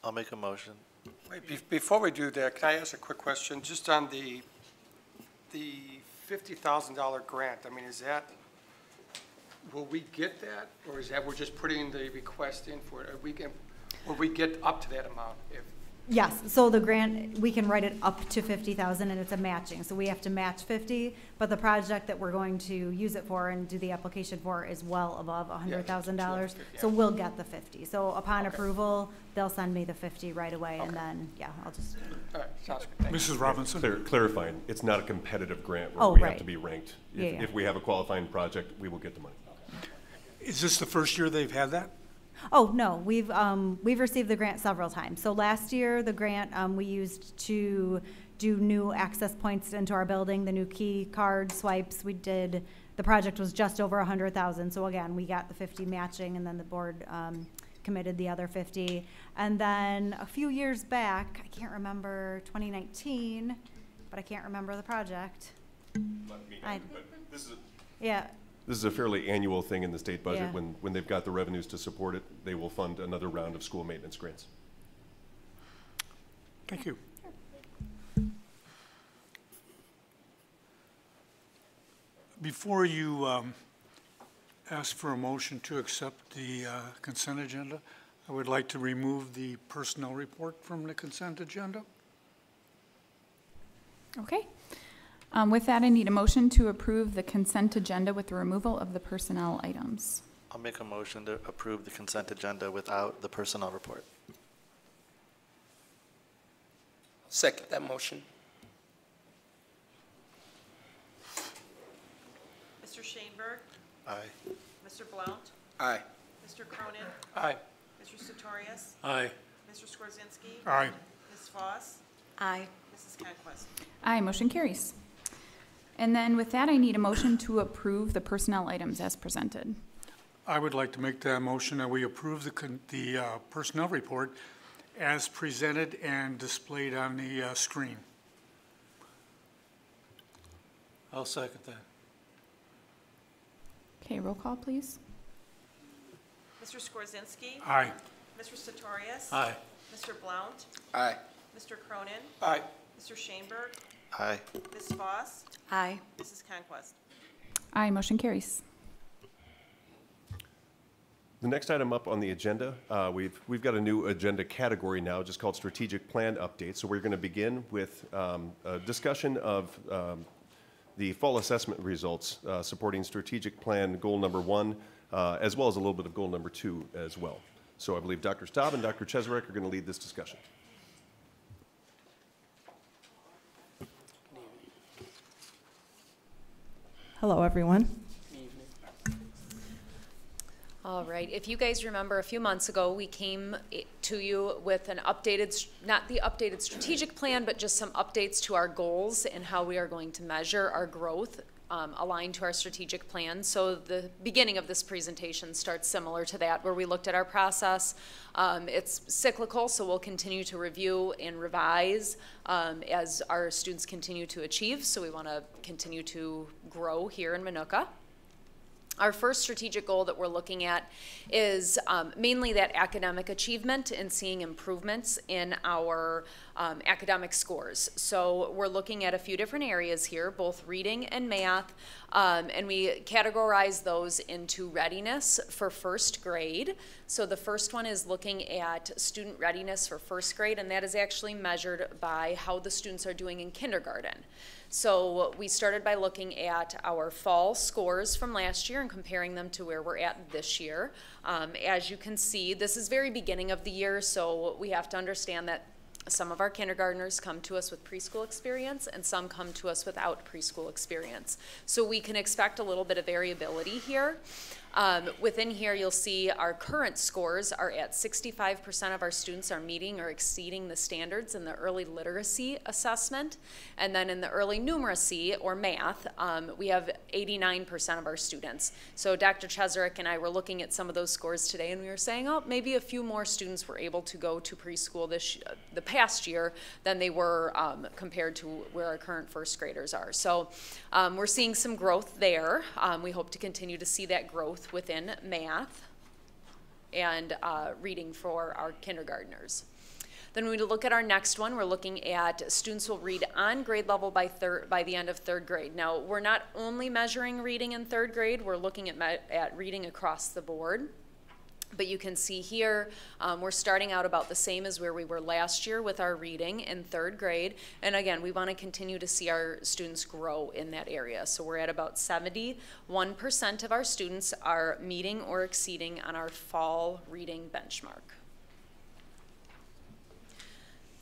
I'll make a motion. Wait, before we do that, can I ask a quick question? Just on the $50,000 grant, I mean, is that, will we get that? Or is that we're just putting the request in for it? Will we get up to that amount? Yes, so the grant, we can write it up to 50,000 and it's a matching, so we have to match 50, but the project that we're going to use it for and do the application for is well above $100,000, so we'll get the 50. So upon approval, they'll send me the 50 right away, and then, yeah, I'll just. All right, sounds good. Thank you. Mrs. Robinson? Clarifying, it's not a competitive grant where we have to be ranked. If we have a qualifying project, we will get the money. Is this the first year they've had that? Oh, no, we've received the grant several times. So last year, the grant we used to do new access points into our building, the new key card swipes. The project was just over 100,000. So again, we got the 50 matching, and then the board committed the other 50. And then a few years back, I can't remember 2019, but I can't remember the project. This is a fairly annual thing in the state budget. When they've got the revenues to support it, they will fund another round of school maintenance grants. Thank you. Before you ask for a motion to accept the consent agenda, I would like to remove the personnel report from the consent agenda. Okay. With that, I need a motion to approve the consent agenda with the removal of the personnel items. I'll make a motion to approve the consent agenda without the personnel report. Second that motion. Mr. Shaneberg? Aye. Mr. Blount? Aye. Mr. Cronin? Aye. Mr. Sartorius? Aye. Mr. Skorzynski? Aye. Ms. Foss? Aye. Mrs. Conquest? Aye, motion carries. And then with that, I need a motion to approve the personnel items as presented. I would like to make that motion that we approve the personnel report as presented and displayed on the screen. I'll second that. Okay, roll call, please. Mr. Skorzynski? Aye. Mr. Sartorius? Aye. Mr. Blount? Aye. Mr. Cronin? Aye. Mr. Shaneberg? Aye. Ms. Foss? Aye. Mrs. Conquest? Aye, motion carries. The next item up on the agenda, we've got a new agenda category now, just called Strategic Plan Update. So we're going to begin with a discussion of the fall assessment results supporting Strategic Plan Goal Number 1, as well as a little bit of Goal Number 2 as well. So I believe Dr. Staub and Dr. Cheserek are going to lead this discussion. Hello, everyone. All right. If you guys remember, a few months ago, we came to you with an updated, not the updated strategic plan, but just some updates to our goals and how we are going to measure our growth aligned to our strategic plan. So the beginning of this presentation starts similar to that, where we looked at our process. It's cyclical, so we'll continue to review and revise as our students continue to achieve. So we want to continue to grow here in Minooka. Our first strategic goal that we're looking at is mainly that academic achievement and seeing improvements in our academic scores. So we're looking at a few different areas here, both reading and math, and we categorize those into readiness for first grade. So the first one is looking at student readiness for first grade, and that is actually measured by how the students are doing in kindergarten. So we started by looking at our fall scores from last year and comparing them to where we're at this year. As you can see, this is very beginning of the year, so we have to understand that some of our kindergartners come to us with preschool experience and some come to us without preschool experience. So we can expect a little bit of variability here. Within here, you'll see our current scores are at 65% of our students are meeting or exceeding the standards in the early literacy assessment. And then in the early numeracy, or math, we have 89% of our students. So Dr. Cheserek and I were looking at some of those scores today, and we were saying, oh, maybe a few more students were able to go to preschool the past year than they were compared to where our current first graders are. So we're seeing some growth there. We hope to continue to see that growth within math and reading for our kindergartners. Then when we look at our next one, we're looking at students will read on grade level by the end of third grade. Now, we're not only measuring reading in third grade, we're looking at reading across the board. But you can see here, we're starting out about the same as where we were last year with our reading in third grade. And again, we want to continue to see our students grow in that area. So we're at about 71% of our students are meeting or exceeding on our fall reading benchmark.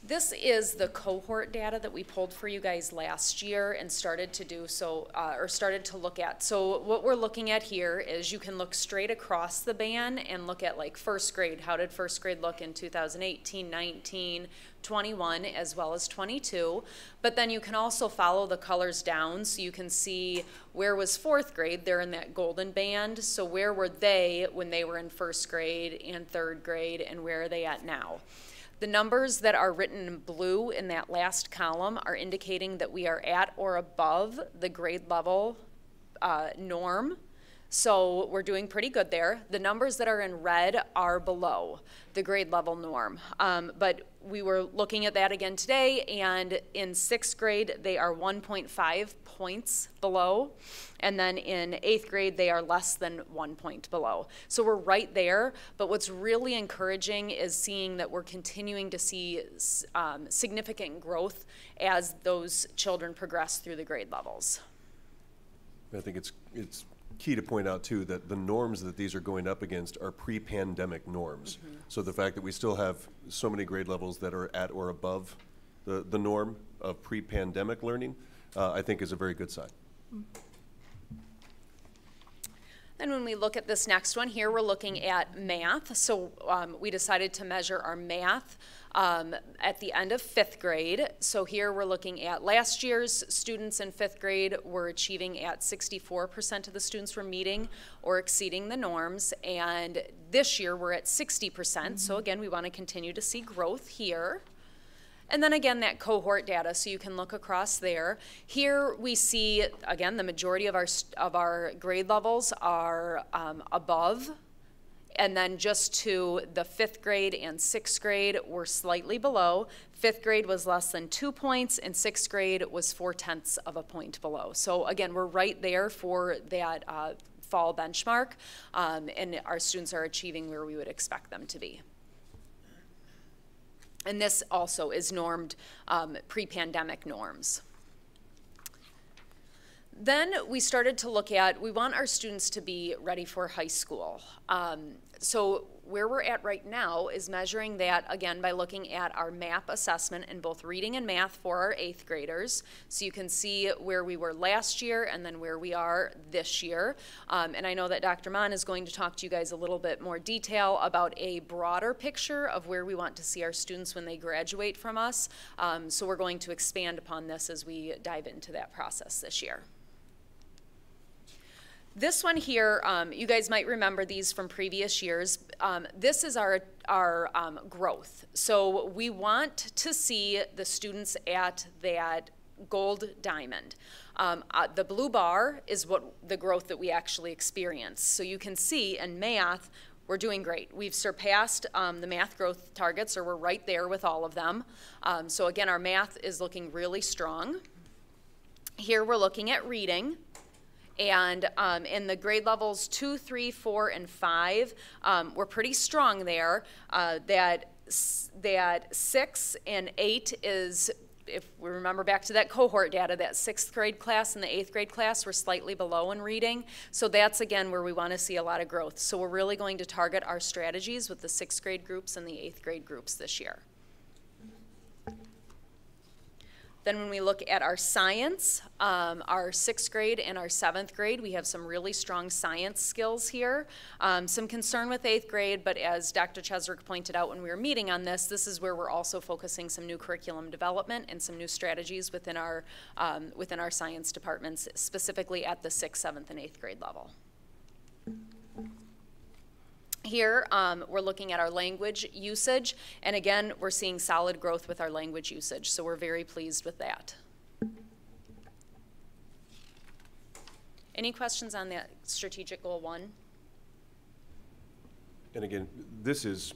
This is the cohort data that we pulled for you guys last year and started to do so, or started to look at. So what we're looking at here is you can look straight across the band and look at like first grade. How did first grade look in 2018, 19, 21, as well as 22? But then you can also follow the colors down so you can see where was fourth grade. They're in that golden band. So where were they when they were in first grade and third grade, and where are they at now? The numbers that are written in blue in that last column are indicating that we are at or above the grade level norm. So we're doing pretty good there. The numbers that are in red are below the grade level norm. But we were looking at that again today, and in sixth grade, they are 1.5 points below. And then in eighth grade, they are less than 1 point below. So we're right there, but what's really encouraging is seeing that we're continuing to see significant growth as those children progress through the grade levels. I think it's key to point out too that the norms that these are going up against are pre-pandemic norms. Mm-hmm. So the fact that we still have so many grade levels that are at or above the norm of pre-pandemic learning, I think is a very good sign. Mm-hmm. Then when we look at this next one here, we're looking at math. So we decided to measure our math at the end of fifth grade. So here we're looking at last year's students in fifth grade were achieving at 64% of the students were meeting or exceeding the norms. And this year we're at 60%. Mm-hmm. So again, we want to continue to see growth here. And then again, that cohort data, so you can look across there. Here we see, again, the majority of our grade levels are above. And then just to the fifth grade and sixth grade, we're slightly below. Fifth grade was less than 2 points, and sixth grade was 0.4 of a point below. So again, we're right there for that fall benchmark, and our students are achieving where we would expect them to be. And this also is normed pre-pandemic norms. Then we started to look at, we want our students to be ready for high school. So where we're at right now is measuring that, again, by looking at our MAP assessment in both reading and math for our eighth graders. So you can see where we were last year and then where we are this year. And I know that Dr. Mann is going to talk to you guys a little bit more detail about a broader picture of where we want to see our students when they graduate from us. So we're going to expand upon this as we dive into that process this year. This one here, you guys might remember these from previous years. This is our growth. So we want to see the students at that gold diamond. The blue bar is what the growth that we actually experience. So you can see in math, we're doing great. We've surpassed the math growth targets, or we're right there with all of them. So again, our math is looking really strong. Here we're looking at reading. And in the grade levels 2, 3, 4, and 5, we're pretty strong there. That 6 and 8 is, if we remember back to that cohort data, that 6th grade class and the 8th grade class were slightly below in reading. So that's, again, where we want to see a lot of growth. So we're really going to target our strategies with the 6th grade groups and the 8th grade groups this year. Then when we look at our science, our 6th grade and our 7th grade, we have some really strong science skills here. Some concern with 8th grade, but as Dr. Cheswick pointed out when we were meeting on this, this is where we're also focusing some new curriculum development and some new strategies within our science departments, specifically at the 6th, 7th, and 8th grade level. Here, we're looking at our language usage, and again, we're seeing solid growth with our language usage, so we're very pleased with that. Any questions on that strategic goal 1? And again, this is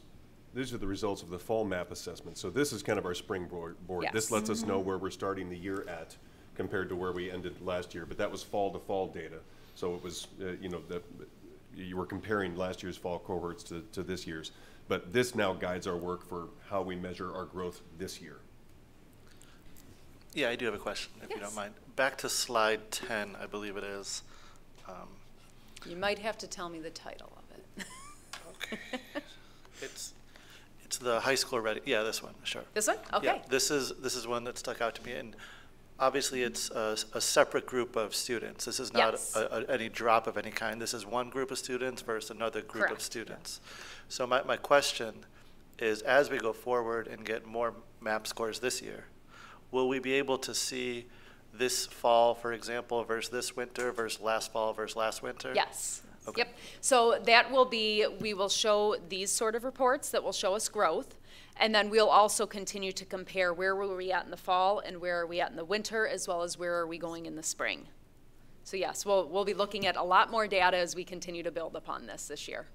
these are the results of the fall map assessment. So this is kind of our springboard. Yes. This lets us know where we're starting the year at compared to where we ended last year. But that was fall to fall data. So it was, you know, you were comparing last year's fall cohorts to this year's. But this now guides our work for how we measure our growth this year. Yeah, I do have a question, if you Yes. don't mind. Back to slide 10, I believe it is. You might have to tell me the title of it. Okay. It's the high school ready, yeah, this one, sure. This one? Okay. Yeah, this is one that stuck out to me, and obviously it's a separate group of students. This is not Yes. any drop of any kind. This is one group of students versus another group of Correct. students. So my question is, as we go forward and get more MAP scores this year, will we be able to see this fall, for example, versus this winter versus last fall versus last winter? Yes. Okay. Yep. So that will be, we will show these sort of reports that will show us growth. And then we'll also continue to compare where were we at in the fall and where are we at in the winter, as well as where are we going in the spring. So yes, we'll be looking at a lot more data as we continue to build upon this year.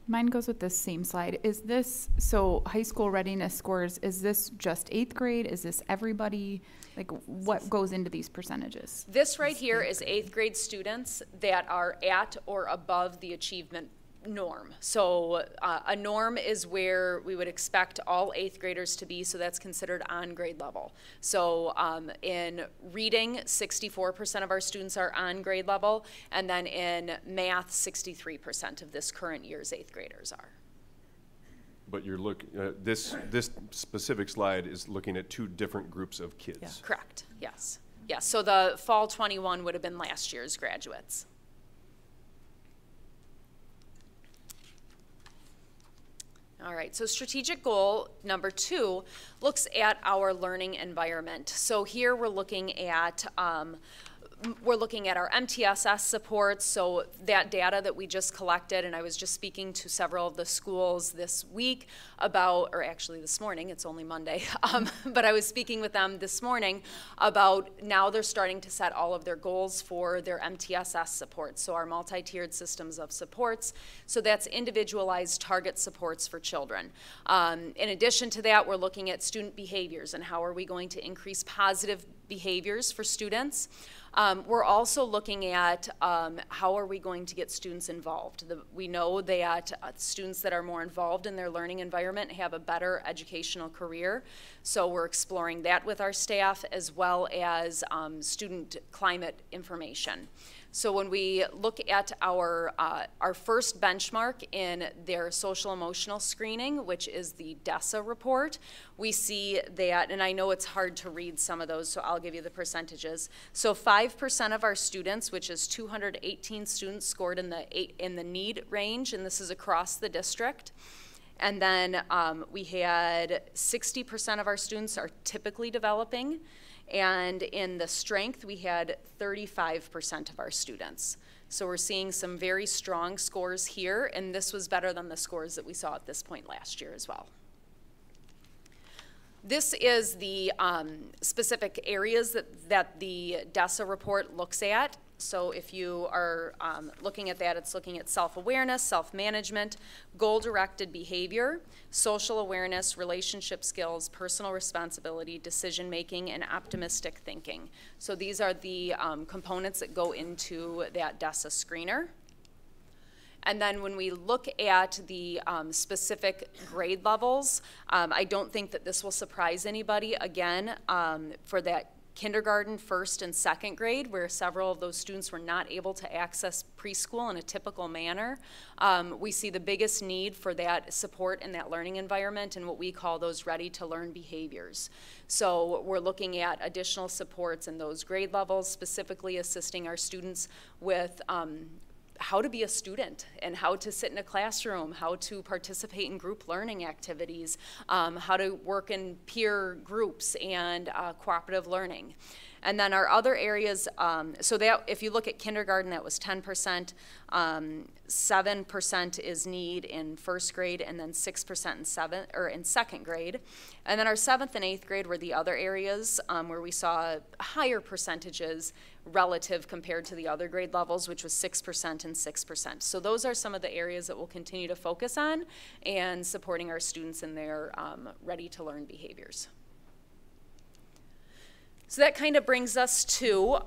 Mine goes with this same slide. Is this, so high school readiness scores, is this just 8th grade? Is this everybody? Like, what goes into these percentages? This right here is 8th grade students that are at or above the achievement norm. So a norm is where we would expect all 8th graders to be, so that's considered on grade level. So in reading, 64% of our students are on grade level, and then in math, 63% of this current year's 8th graders are. But you're this specific slide is looking at two different groups of kids. Yeah. Correct, yes. Yes, so the fall 21 would have been last year's graduates. All right, so strategic goal number 2 looks at our learning environment. So here we're looking at our MTSS supports, so that data that we just collected, and I was just speaking to several of the schools this week about, or actually this morning, it's only Monday, but I was speaking with them this morning about now they're starting to set all of their goals for their MTSS supports, so our multi-tiered systems of supports. So that's individualized target supports for children. In addition to that, we're looking at student behaviors and how are we going to increase positive behaviors for students. We're also looking at how are we going to get students involved. We know that students that are more involved in their learning environment have a better educational career. So we're exploring that with our staff, as well as student climate information. So when we look at our first benchmark in their social emotional screening, which is the DESA report, we see that, and I know it's hard to read some of those, so I'll give you the percentages. So 5% of our students, which is 218 students, scored in the need range, and this is across the district. And then we had 60% of our students are typically developing. And in the strength, we had 35% of our students. So we're seeing some very strong scores here, and this was better than the scores that we saw at this point last year as well. This is the specific areas that the DESA report looks at. So if you are looking at that, it's looking at self-awareness, self-management, goal-directed behavior, social awareness, relationship skills, personal responsibility, decision-making, and optimistic thinking. So these are the components that go into that DESA screener. And then when we look at the specific grade levels, I don't think that this will surprise anybody. Again, for that kindergarten, first and second grade, where several of those students were not able to access preschool in a typical manner, we see the biggest need for that support in that learning environment and what we call those ready-to-learn behaviors. So we're looking at additional supports in those grade levels, specifically assisting our students with how to be a student and how to sit in a classroom, how to participate in group learning activities, how to work in peer groups and cooperative learning. And then our other areas, so that if you look at kindergarten, that was 10%, 7% is need in first grade, and then 6% in second grade. And then our 7th and 8th grade were the other areas where we saw higher percentages relative compared to the other grade levels, which was 6% and 6%. So those are some of the areas that we'll continue to focus on and supporting our students in their ready-to-learn behaviors. So that kind of brings us to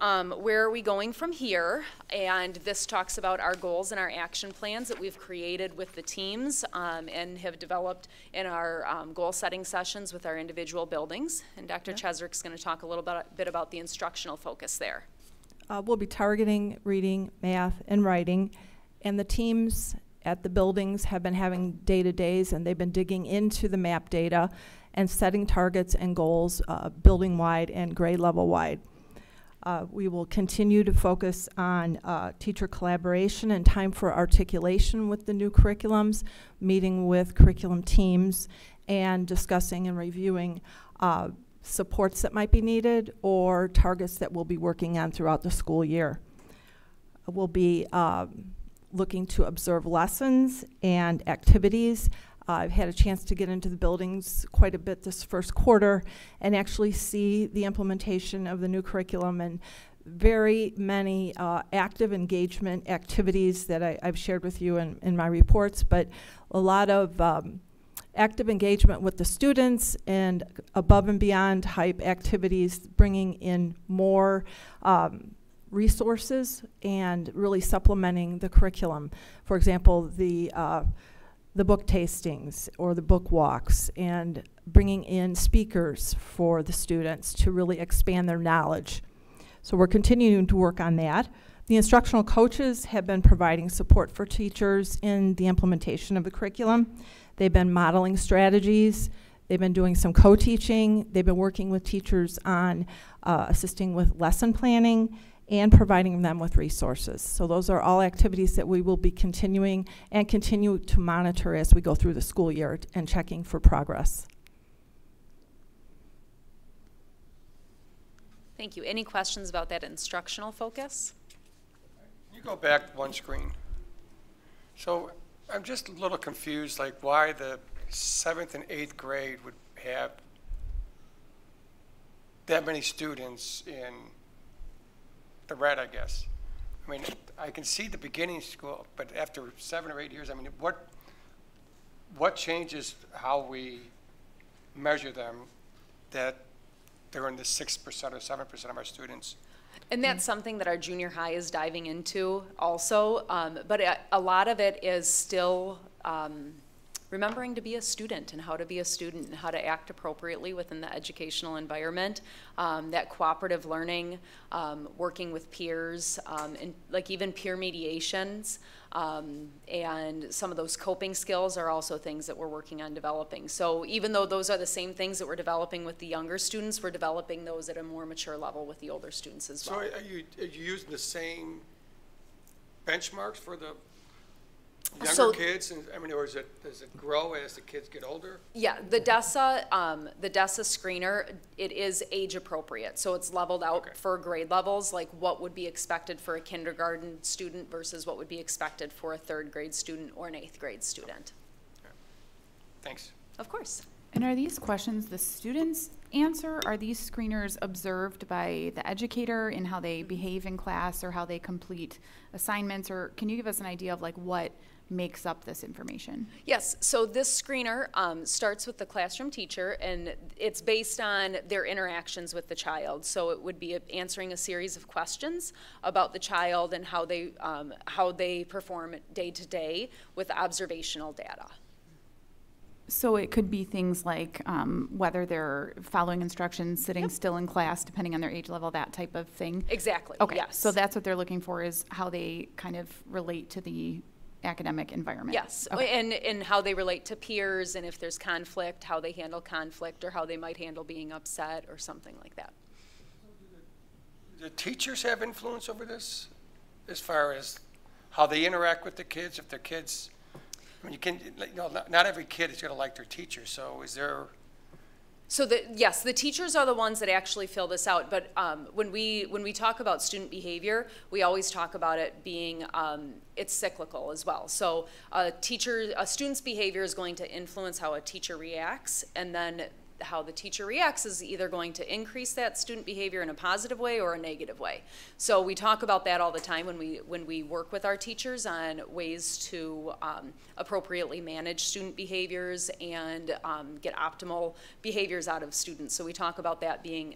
where are we going from here, and this talks about our goals and our action plans that we've created with the teams and have developed in our goal setting sessions with our individual buildings. And Dr. Chesrick's going to talk a little bit about the instructional focus there. We'll be targeting reading, math, and writing, and the teams at the buildings have been having day-to-days, and they've been digging into the MAP data and setting targets and goals building-wide and grade level-wide. We will continue to focus on teacher collaboration and time for articulation with the new curriculums, meeting with curriculum teams, and discussing and reviewing supports that might be needed or targets that we'll be working on throughout the school year. We'll be looking to observe lessons and activities. I've had a chance to get into the buildings quite a bit this first quarter and actually see the implementation of the new curriculum and very many active engagement activities that I've shared with you in my reports, but a lot of active engagement with the students and above and beyond type activities, bringing in more resources and really supplementing the curriculum. For example, the book tastings or the book walks, and bringing in speakers for the students to really expand their knowledge. So we're continuing to work on that. The instructional coaches have been providing support for teachers in the implementation of the curriculum. They've been modeling strategies. They've been doing some co-teaching. They've been working with teachers on assisting with lesson planning and providing them with resources. So those are all activities that we will be continuing and continue to monitor as we go through the school year and checking for progress. Thank you. Any questions about that instructional focus? You go back one screen. So I'm just a little confused, like why the 7th and 8th grade would have that many students in the red, I guess. I mean, I can see the beginning school, but after 7 or 8 years, I mean, what changes how we measure them that they're in the 6% or 7% of our students? And that's something that our junior high is diving into also, but a lot of it is still remembering to be a student and how to be a student and how to act appropriately within the educational environment, that cooperative learning, working with peers, and like even peer mediations, and some of those coping skills are also things that we're working on developing. So even though those are the same things that we're developing with the younger students, we're developing those at a more mature level with the older students as well. So are you using the same benchmarks for the younger kids? And, I mean, or does it grow as the kids get older? Yeah, the DESA screener, it is age appropriate. So it's leveled out for grade levels, like what would be expected for a kindergarten student versus what would be expected for a 3rd grade student or an 8th grade student. Okay. Thanks. Of course. And are these questions the students answer? Are these screeners observed by the educator in how they behave in class or how they complete assignments? Or can you give us an idea of like what makes up this information? Yes, so this screener starts with the classroom teacher, and it's based on their interactions with the child. So it would be answering a series of questions about the child and how they perform day to day with observational data. So it could be things like whether they're following instructions, sitting still in class, depending on their age level, that type of thing? Exactly, okay. Yes. So that's what they're looking for, is how they kind of relate to the academic environment. Yes, okay. and how they relate to peers, and if there's conflict, how they handle conflict, or how they might handle being upset or something like that. Do the teachers have influence over this as far as how they interact with the kids? If their kids, I mean, not every kid is going to like their teacher, so is there? So yes, the teachers are the ones that actually fill this out, but when we talk about student behavior, we always talk about it being, it's cyclical as well. So a student's behavior is going to influence how a teacher reacts, and then how the teacher reacts is either going to increase that student behavior in a positive way or a negative way. So we talk about that all the time when we work with our teachers on ways to appropriately manage student behaviors and get optimal behaviors out of students. So we talk about that being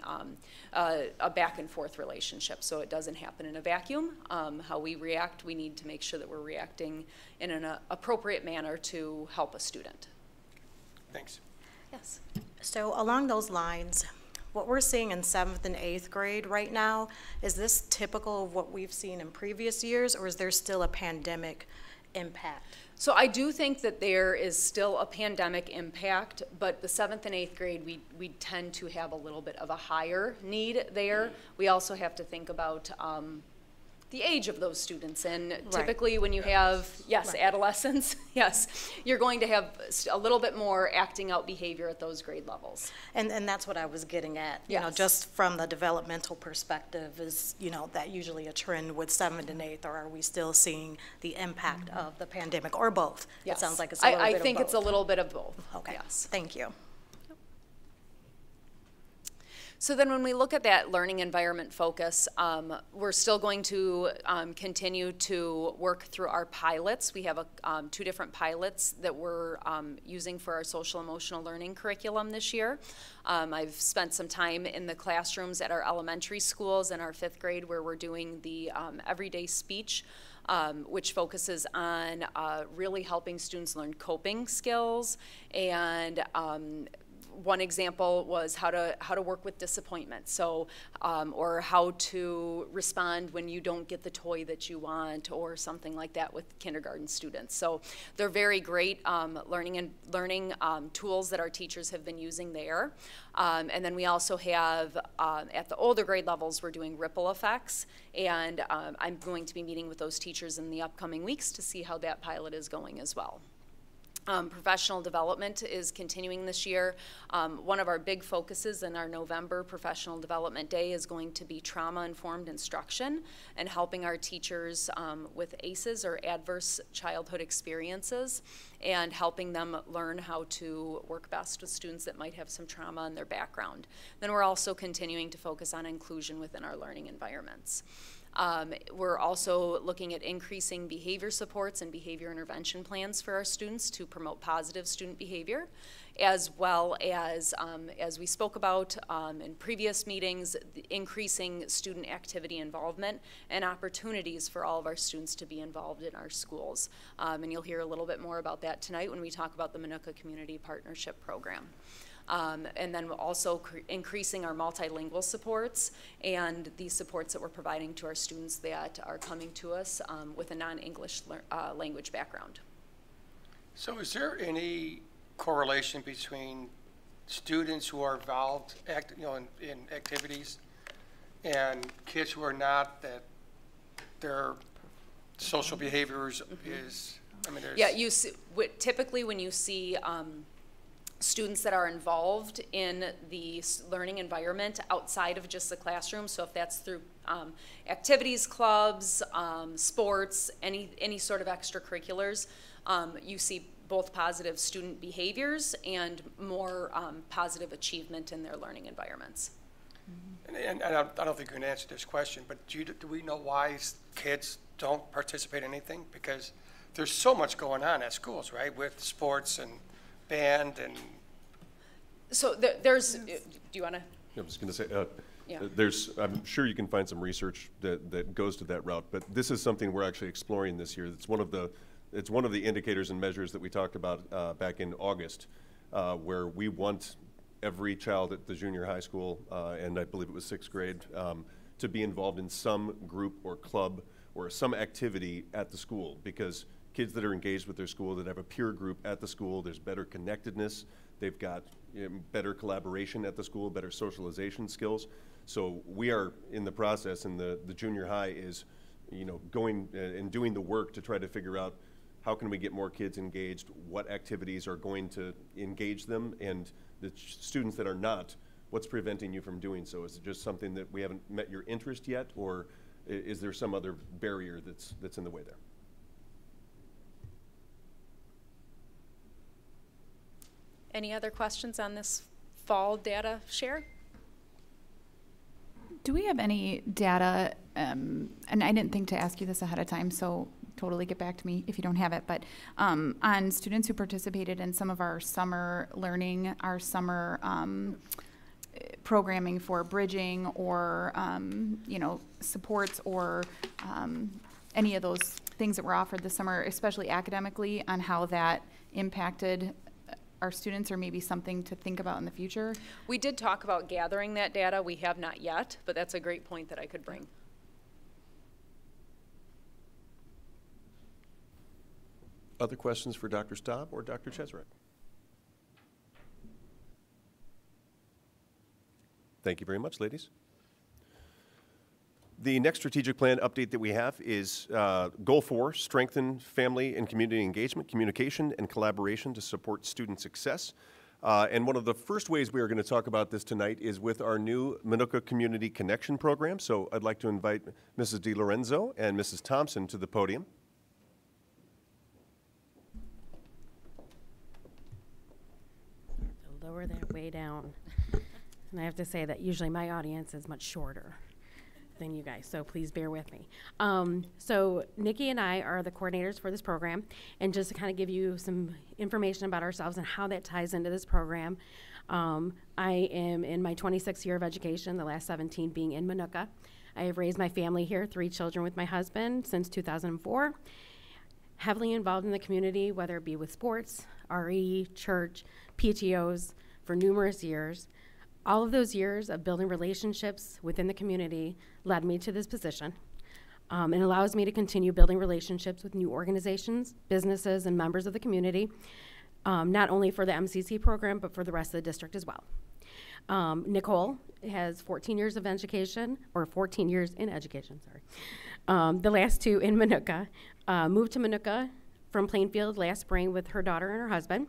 a back and forth relationship, so it doesn't happen in a vacuum. How we react, we need to make sure that we're reacting in an appropriate manner to help a student. Thanks. Yes. So along those lines, what we're seeing in 7th and 8th grade right now, is this typical of what we've seen in previous years, or is there still a pandemic impact? So I do think that there is still a pandemic impact, but the 7th and 8th grade, we tend to have a little bit of a higher need there. We also have to think about the age of those students, and typically when you have, adolescents, you're going to have a little bit more acting out behavior at those grade levels. And that's what I was getting at, you know, just from the developmental perspective, is, you know, that usually a trend with 7th and 8th, or are we still seeing the impact of the pandemic, or both? Yes. It sounds like it's a little bit of both. I think it's a little bit of both. Okay, yes. Thank you. So then when we look at that learning environment focus, we're still going to continue to work through our pilots. We have 2 different pilots that we're using for our social emotional learning curriculum this year. I've spent some time in the classrooms at our elementary schools in our 5th grade, where we're doing the everyday speech, which focuses on really helping students learn coping skills. And one example was how to work with disappointment, so or how to respond when you don't get the toy that you want, or something like that with kindergarten students. So they're very great learning tools that our teachers have been using there. And then we also have at the older grade levels, we're doing ripple effects, and I'm going to be meeting with those teachers in the upcoming weeks to see how that pilot is going as well. Professional development is continuing this year. One of our big focuses in our November Professional Development Day is going to be trauma-informed instruction and helping our teachers with ACEs, or adverse childhood experiences, and helping them learn how to work best with students that might have some trauma in their background. Then we're also continuing to focus on inclusion within our learning environments. We're also looking at increasing behavior supports and behavior intervention plans for our students to promote positive student behavior, as well as we spoke about in previous meetings, increasing student activity involvement and opportunities for all of our students to be involved in our schools. And you'll hear a little bit more about that tonight when we talk about the Minooka Community Partnership Program. And then also increasing our multilingual supports and the supports that we're providing to our students that are coming to us with a non-English language background. So is there any correlation between students who are involved in activities and kids who are not, that their social behaviors is, I mean, there's... Yeah, you see, typically when you see students that are involved in the learning environment outside of just the classroom, so if that's through activities, clubs, sports, any sort of extracurriculars, you see both positive student behaviors and more positive achievement in their learning environments. And I don't think you can answer this question, but do we know why kids don't participate in anything? Because there's so much going on at schools, right, with sports and band and... So there's, do you want to? I was going to say, I'm sure you can find some research that goes to that route, but this is something we're actually exploring this year. It's one of the indicators and measures that we talked about back in August, where we want every child at the junior high school, and I believe it was 6th grade, to be involved in some group or club or some activity at the school, because kids that are engaged with their school, that have a peer group at the school, there's better connectedness, they've got better collaboration at the school, better socialization skills. So we are in the process, and the junior high is, going and doing the work to try to figure out how can we get more kids engaged, what activities are going to engage them, and the students that are not, what's preventing you from doing so? Is it just something that we haven't met your interest yet, or is there some other barrier that's in the way there? Any other questions on this fall data share. Do we have any data, and I didn't think to ask you this ahead of time, so totally get back to me if you don't have it, but on students who participated in some of our summer learning, our summer programming for bridging or, you know, supports or any of those things that were offered this summer, especially academically, on how that impacted our students, or maybe something to think about in the future? We did talk about gathering that data. We have not yet, but that's a great point that I could bring. Other questions for Dr. Staub or Dr. Cheserek? Thank you very much, ladies. The next strategic plan update that we have is Goal 4, strengthen family and community engagement, communication, and collaboration to support student success. And one of the first ways we are going to talk about this tonight is with our new Minooka Community Connection program. So I'd like to invite Mrs. DiLorenzo and Mrs. Thompson to the podium. Lower that way down. And I have to say that usually my audience is much shorter than you guys, so please bear with me. So Nikki and I are the coordinators for this program, and just to kind of give you some information about ourselves and how that ties into this program, I am in my 26th year of education, the last 17 being in Minooka. I have raised my family here, 3 children with my husband since 2004. Heavily involved in the community, whether it be with sports, RE, church, PTOs, for numerous years. All of those years of building relationships within the community led me to this position. It allows me to continue building relationships with new organizations, businesses, and members of the community, not only for the MCC program, but for the rest of the district as well. Nicole has 14 years of education, or 14 years in education, sorry. The last 2 in Minooka. Moved to Minooka from Plainfield last spring with her daughter and her husband.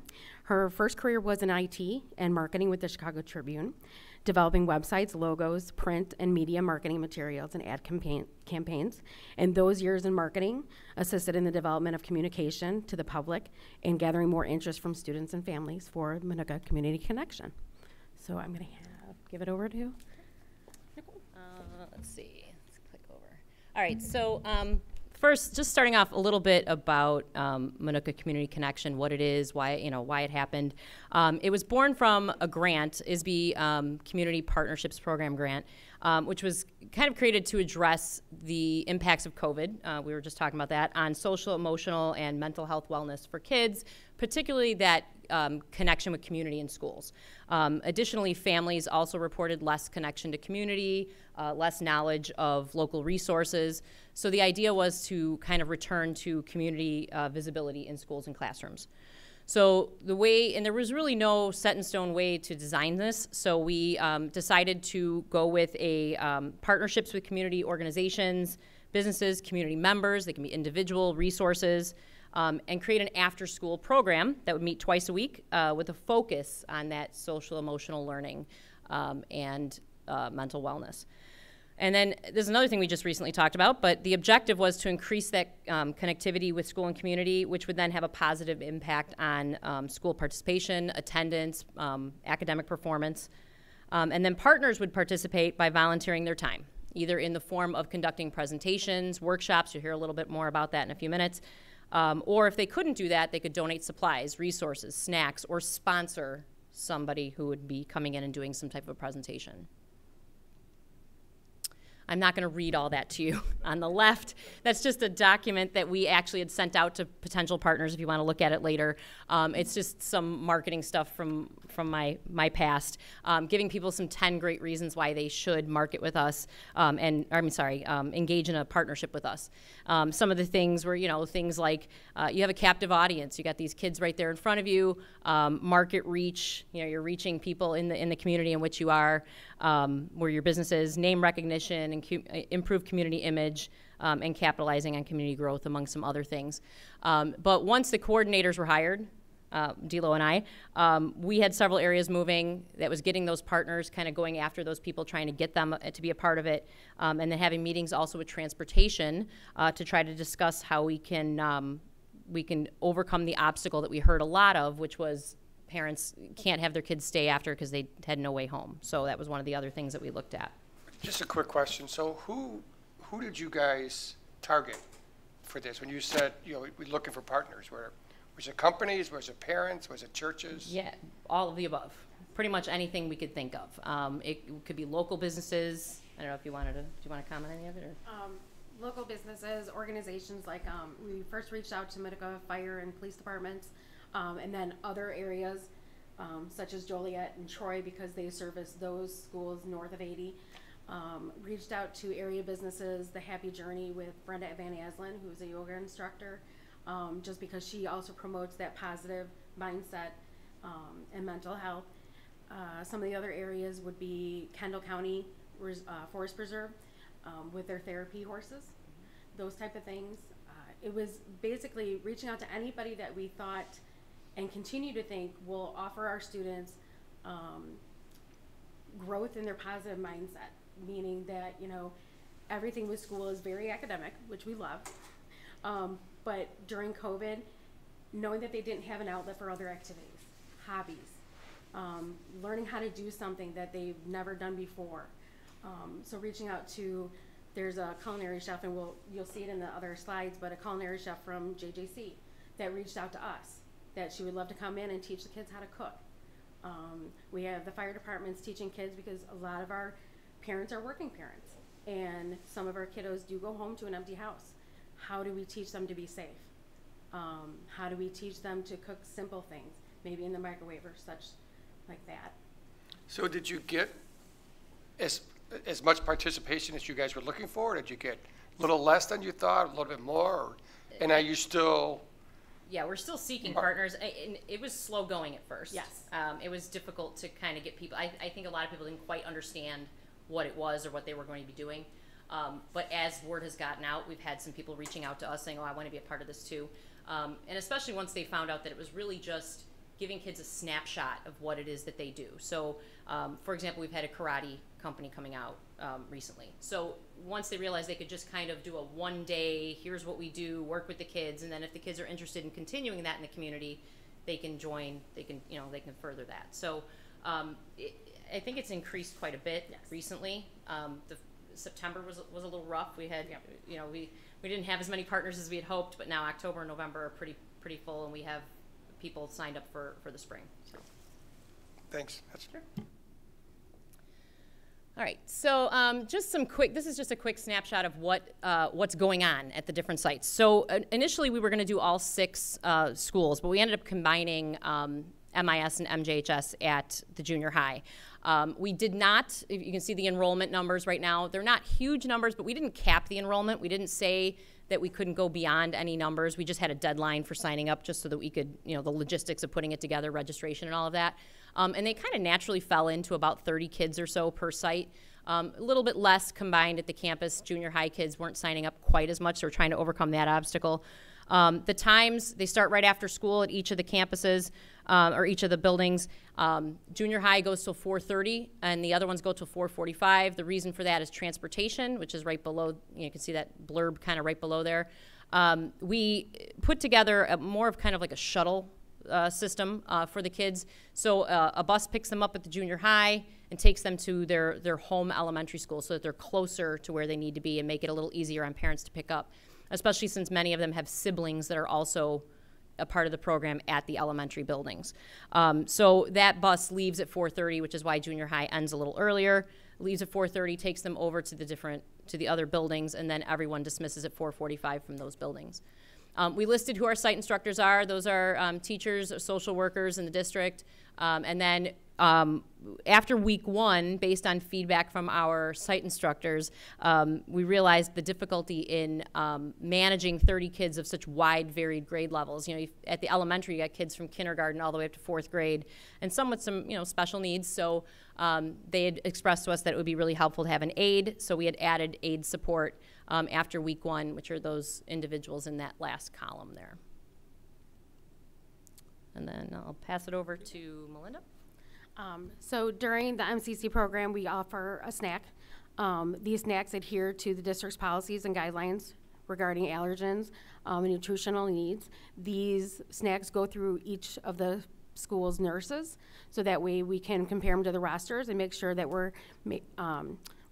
Her first career was in IT and marketing with the Chicago Tribune, developing websites, logos, print, and media marketing materials and ad campaigns. And those years in marketing assisted in the development of communication to the public and gathering more interest from students and families for Minooka Community Connection. So I'm going to give it over to Nicole. Let's see. Let's click over. All right. So first, just starting off a little bit about Minooka Community Connection, what it is, why it happened. It was born from a grant, ISB Community Partnerships Program grant, which was kind of created to address the impacts of COVID. We were just talking about that on social, emotional, and mental health wellness for kids, particularly that connection with community in schools. Additionally, families also reported less connection to community, less knowledge of local resources. So the idea was to kind of return to community visibility in schools and classrooms. So and there was really no set in stone way to design this, so we decided to go with partnerships with community organizations, businesses, community members, they can be individual resources, and create an after-school program that would meet twice a week with a focus on that social emotional learning and mental wellness. And then there's another thing we just recently talked about, but the objective was to increase that connectivity with school and community, which would then have a positive impact on school participation, attendance, academic performance. And then partners would participate by volunteering their time, either in the form of conducting presentations, workshops, you'll hear a little bit more about that in a few minutes, or if they couldn't do that, they could donate supplies, resources, snacks, or sponsor somebody who would be coming in and doing some type of a presentation. I'm not going to read all that to you on the left. That's just a document that we actually had sent out to potential partners if you want to look at it later. It's just some marketing stuff from my past, giving people some 10 great reasons why they should market with us engage in a partnership with us. Some of the things were, things like you have a captive audience. You got these kids right there in front of you. Market reach, you're reaching people in the community in which you are, where your business is, name recognition, and improve community image, and capitalizing on community growth, among some other things. But once the coordinators were hired, Dilo and I, we had several areas moving that was getting those partners, kind of going after those people, trying to get them to be a part of it, and then having meetings also with transportation to try to discuss how we can overcome the obstacle that we heard a lot of, which was parents can't have their kids stay after because they had no way home. So that was one of the other things that we looked at. Just a quick question. So who did you guys target for this? When you said, you know, we're looking for partners, was it companies, was it parents, was it churches? Yeah, all of the above. Pretty much anything we could think of. It could be local businesses. I don't know if you wanted to, do you want to comment on any of it? Or? Local businesses, organizations, like we first reached out to Minooka Fire and Police Departments, and then other areas such as Joliet and Troy, because they service those schools north of 80. Reached out to area businesses, the Happy Journey with Brenda Van Aslan, who's a yoga instructor, just because she also promotes that positive mindset and mental health. Some of the other areas would be Kendall County Forest Preserve with their therapy horses, those type of things. It was basically reaching out to anybody that we thought and continue to think will offer our students growth in their positive mindset, meaning that, you know, everything with school is very academic, which we love, but during COVID, knowing that they didn't have an outlet for other activities, hobbies, learning how to do something that they've never done before. So reaching out to, there's a culinary chef, and you'll see it in the other slides, but a culinary chef from JJC that reached out to us, that she would love to come in and teach the kids how to cook. We have the fire departments teaching kids, because a lot of our parents are working parents, and some of our kiddos do go home to an empty house. How do we teach them to be safe? How do we teach them to cook simple things, maybe in the microwave or such like that? So did you get as much participation as you guys were looking for? Or did you get a little less than you thought, a little bit more? And are you still? Yeah, we're still seeking partners. And it was slow going at first. Yes. It was difficult to kind of get people. I think a lot of people didn't quite understand what it was or what they were going to be doing. But as word has gotten out, we've had some people reaching out to us saying, oh, I want to be a part of this too. And especially once they found out that it was really just giving kids a snapshot of what it is that they do. So, for example, we've had a karate company coming out recently. So once they realized they could just kind of do a one-day, here's what we do, work with the kids, and then if the kids are interested in continuing that in the community, they can join, they can further that. So I think it's increased quite a bit recently. September was a little rough. We had, we didn't have as many partners as we had hoped, but now October and November are pretty full, and we have people signed up for the spring. So. Thanks. That's sure. All right, so this is just a quick snapshot of what's going on at the different sites. So initially we were gonna do all 6 schools, but we ended up combining MIS and MJHS at the junior high. We did not, you can see the enrollment numbers right now, they're not huge numbers, but we didn't cap the enrollment. We didn't say that we couldn't go beyond any numbers. We just had a deadline for signing up just so that we could, the logistics of putting it together, registration and all of that. And they kind of naturally fell into about 30 kids or so per site. A little bit less combined at the campus. Junior high kids weren't signing up quite as much, so we're trying to overcome that obstacle. The times, they start right after school at each of the campuses or each of the buildings. Junior high goes till 4:30 and the other ones go till 4:45. The reason for that is transportation, which is right below, you can see that blurb kind of right below there. We put together more of kind of like a shuttle system for the kids. So a bus picks them up at the junior high and takes them to their home elementary school so that they're closer to where they need to be and make it a little easier on parents to pick up, especially since many of them have siblings that are also a part of the program at the elementary buildings. So that bus leaves at 4:30, which is why junior high ends a little earlier. Leaves at 4:30, takes them over to the other buildings, and then everyone dismisses at 4:45 from those buildings. We listed who our site instructors are. Those are teachers, social workers in the district. And then after week 1, based on feedback from our site instructors, we realized the difficulty in managing 30 kids of such wide, varied grade levels. At the elementary, you got kids from kindergarten all the way up to 4th grade, and some with some, special needs. So they had expressed to us that it would be really helpful to have an aide. So we had added aide support after week 1, which are those individuals in that last column there. And then I'll pass it over to Melinda. So during the MCC program, we offer a snack. These snacks adhere to the district's policies and guidelines regarding allergens and nutritional needs. These snacks go through each of the schools' nurses, so that way we can compare them to the rosters and make sure that we're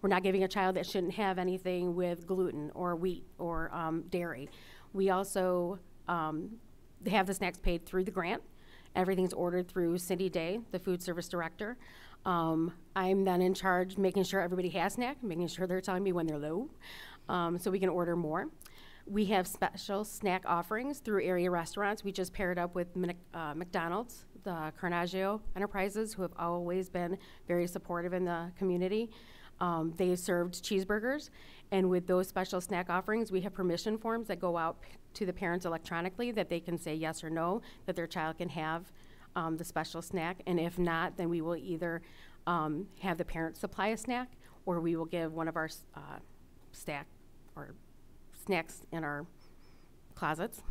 not giving a child that shouldn't have anything with gluten or wheat or dairy. We also have the snacks paid through the grant. Everything's ordered through Cindy Day, the food service director. I'm then in charge making sure everybody has snack, making sure they're telling me when they're low, so we can order more. We have special snack offerings through area restaurants. We just paired up with McDonald's, the Carnaggio Enterprises, who have always been very supportive in the community. They served cheeseburgers, and with those special snack offerings, we have permission forms that go out to the parents electronically that they can say yes or no, that their child can have the special snack, and if not, then we will either have the parents supply a snack, or we will give one of our snacks in our closets,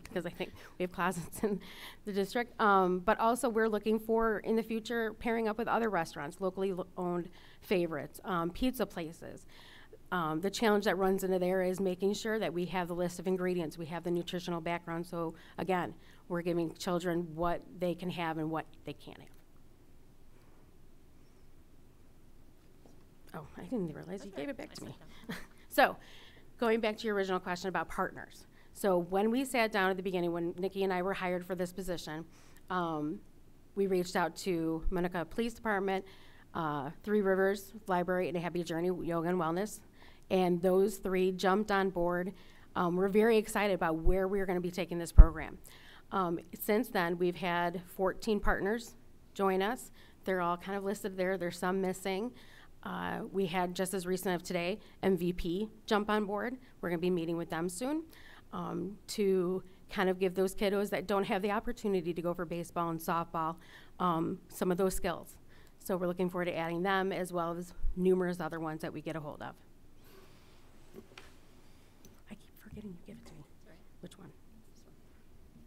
because I think we have closets in the district. But also we're looking for, in the future, pairing up with other restaurants, locally owned favorites, pizza places. The challenge that runs into there is making sure that we have the list of ingredients, we have the nutritional background, so again, we're giving children what they can have and what they can't have. Oh, I didn't realize you gave it back to me. So, going back to your original question about partners. So when we sat down at the beginning, when Nikki and I were hired for this position, we reached out to Minooka Police Department, Three Rivers Library, and a Happy Journey Yoga and Wellness. And those three jumped on board. We're very excited about where we're going to be taking this program. Since then, we've had 14 partners join us. They're all kind of listed there. There's some missing. We had, just as recent of today, MVP jump on board. We're going to be meeting with them soon to kind of give those kiddos that don't have the opportunity to go for baseball and softball some of those skills. So we're looking forward to adding them, as well as numerous other ones that we get a hold of. I keep forgetting to give it to me. Sorry. Which one?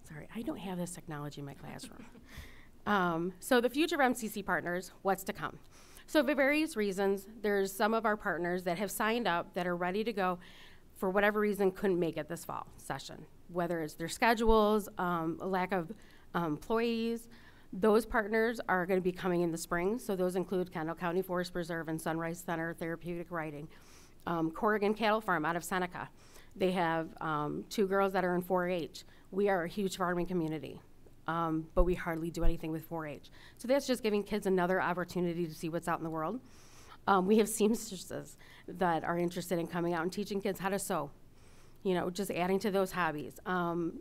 Sorry, I don't have this technology in my classroom. So the future of MCC partners, what's to come? So for various reasons, there's some of our partners that have signed up that are ready to go, for whatever reason couldn't make it this fall session, whether it's their schedules, a lack of employees. Those partners are going to be coming in the spring, so those include Kendall County Forest Preserve and Sunrise Center Therapeutic Riding. Corrigan Cattle Farm out of Seneca. They have 2 girls that are in 4-H. We are a huge farming community, but we hardly do anything with 4-H. So that's just giving kids another opportunity to see what's out in the world. We have seamstresses that are interested in coming out and teaching kids how to sew, you know, just adding to those hobbies.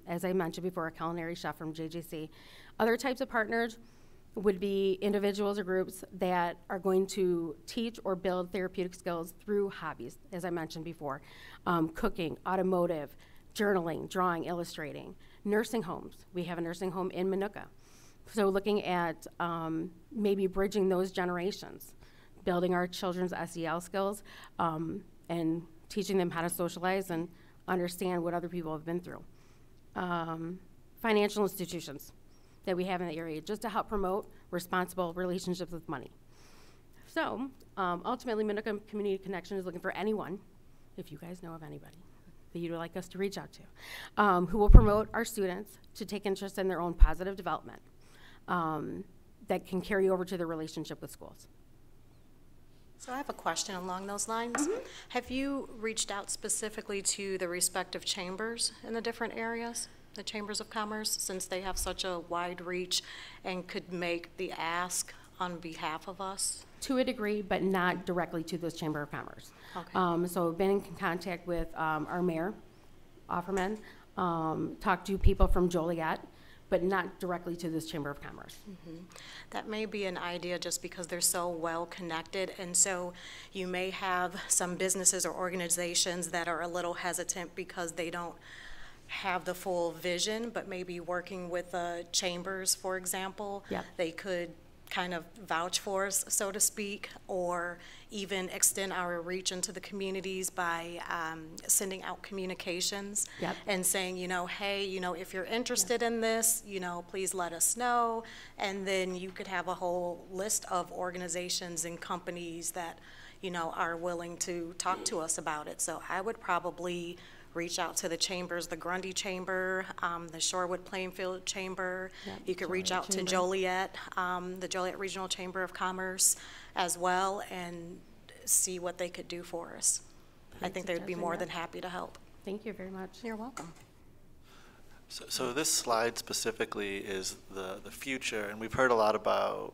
As I mentioned before, a culinary chef from JJC. Other types of partners would be individuals or groups that are going to teach or build therapeutic skills through hobbies, as I mentioned before. Cooking, automotive, journaling, drawing, illustrating. Nursing homes. We have a nursing home in Minooka. So looking at maybe bridging those generations, building our children's SEL skills, and teaching them how to socialize and understand what other people have been through. Financial institutions that we have in the area, just to help promote responsible relationships with money. So ultimately, Minooka Community Connection is looking for anyone, if you guys know of anybody that you'd like us to reach out to, who will promote our students to take interest in their own positive development that can carry over to their relationship with schools. So I have a question along those lines. Mm-hmm. Have you reached out specifically to the respective chambers in the different areas, the chambers of commerce, since they have such a wide reach and could make the ask on behalf of us? To a degree, but not directly to those Chamber of Commerce. Okay. So I've been in contact with our mayor, Offerman, talked to people from Joliet, but not directly to this Chamber of Commerce. Mm-hmm. That may be an idea just because they're so well connected, and so you may have some businesses or organizations that are a little hesitant because they don't have the full vision, but maybe working with chambers, for example, yep, they could kind of vouch for us, so to speak, or even extend our reach into the communities by sending out communications, yep, and saying, you know, hey, you know, if you're interested, yep, in this, you know, please let us know. And then you could have a whole list of organizations and companies that, you know, are willing to talk to us about it. So I would probably reach out to the chambers, the Grundy Chamber, the Shorewood Plainfield Chamber. Yep, You could reach Joliet out to Chamber. Joliet, the Joliet Regional Chamber of Commerce as well, and see what they could do for us. I think they would be more than happy to help. Thank you very much. You're welcome. So this slide specifically is the future, and we've heard a lot about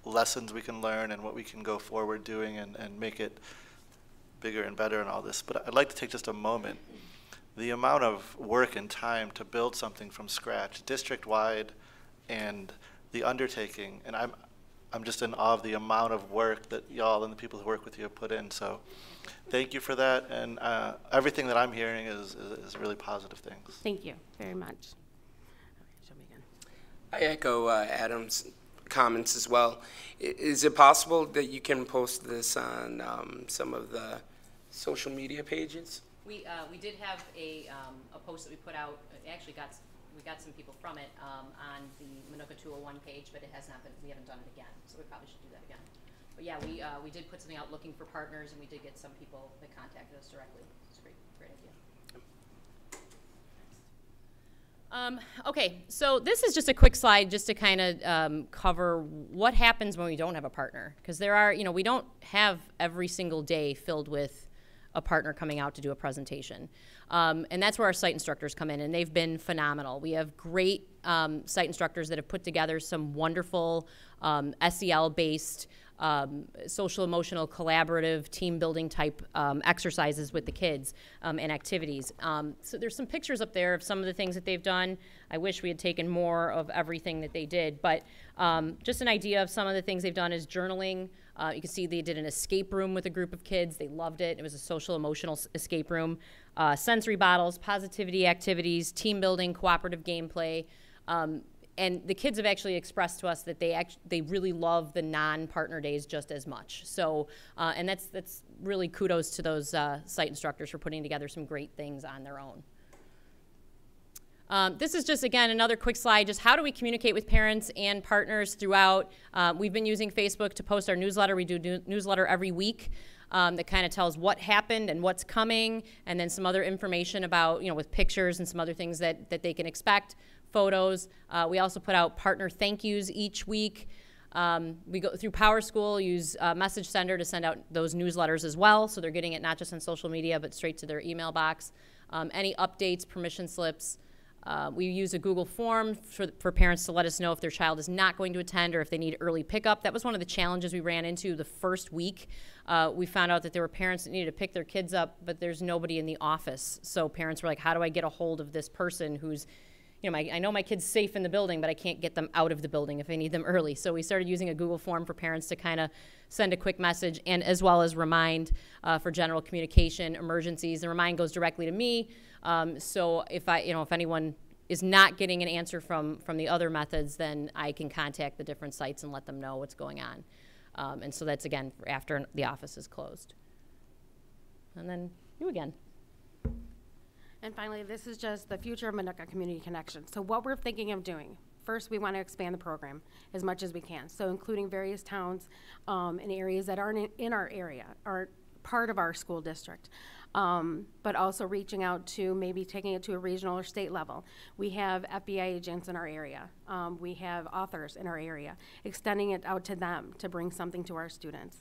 lessons we can learn and what we can go forward doing and make it bigger and better and all this. But I'd like to take just a moment. The amount of work and time to build something from scratch, district-wide, and the undertaking, and I'm just in awe of the amount of work that y'all and the people who work with you have put in. So thank you for that, and everything that I'm hearing is really positive things. Thank you very much. Okay, show me again. I echo Adam's comments as well. Is it possible that you can post this on some of the social media pages? We did have a post that we put out. Actually, we got some people from it on the Minooka 201 page, but it has not been. We haven't done it again, so we probably should do that again. But yeah, we did put something out looking for partners, and we did get some people that contacted us directly. It's a great idea. Okay, so this is just a quick slide just to kind of cover what happens when we don't have a partner. Because there are, we don't have every single day filled with a partner coming out to do a presentation. And that's where our site instructors come in, and they've been phenomenal. We have great site instructors that have put together some wonderful SEL-based social, emotional, collaborative, team building type exercises with the kids and activities. So there's some pictures up there of some of the things that they've done. I wish we had taken more of everything that they did, but just an idea of some of the things they've done is journaling. You can see they did an escape room with a group of kids. They loved it. It was a social, emotional escape room. Sensory bottles, positivity activities, team building, cooperative gameplay. And the kids have actually expressed to us that they really love the non-partner days just as much. So, and that's really kudos to those site instructors for putting together some great things on their own. This is just, again, another quick slide. Just how do we communicate with parents and partners throughout? We've been using Facebook to post our newsletter. We do newsletter every week that kind of tells what happened and what's coming, and then some other information about, with pictures and some other things that they can expect, photos. We also put out partner thank yous each week. We go through PowerSchool, use Message Sender to send out those newsletters as well, so they're getting it not just on social media, but straight to their email box. Any updates, permission slips. We use a Google form for parents to let us know if their child is not going to attend or if they need early pickup. That was one of the challenges we ran into the first week. We found out that there were parents that needed to pick their kids up, but there's nobody in the office. So parents were like, how do I get a hold of this person who's, I know my kid's safe in the building, but I can't get them out of the building if I need them early. So we started using a Google form for parents to kind of send a quick message, and as well as remind for general communication, emergencies. The remind goes directly to me. So if anyone is not getting an answer from the other methods, then I can contact the different sites and let them know what's going on. And so that's, again, after the office is closed. And then you again. And finally, this is just the future of Minooka Community Connection. So what we're thinking of doing, first we want to expand the program as much as we can. So including various towns and areas that aren't in our area, are part of our school district. But also reaching out to maybe taking it to a regional or state level. We have FBI agents in our area. We have authors in our area, extending it out to them to bring something to our students.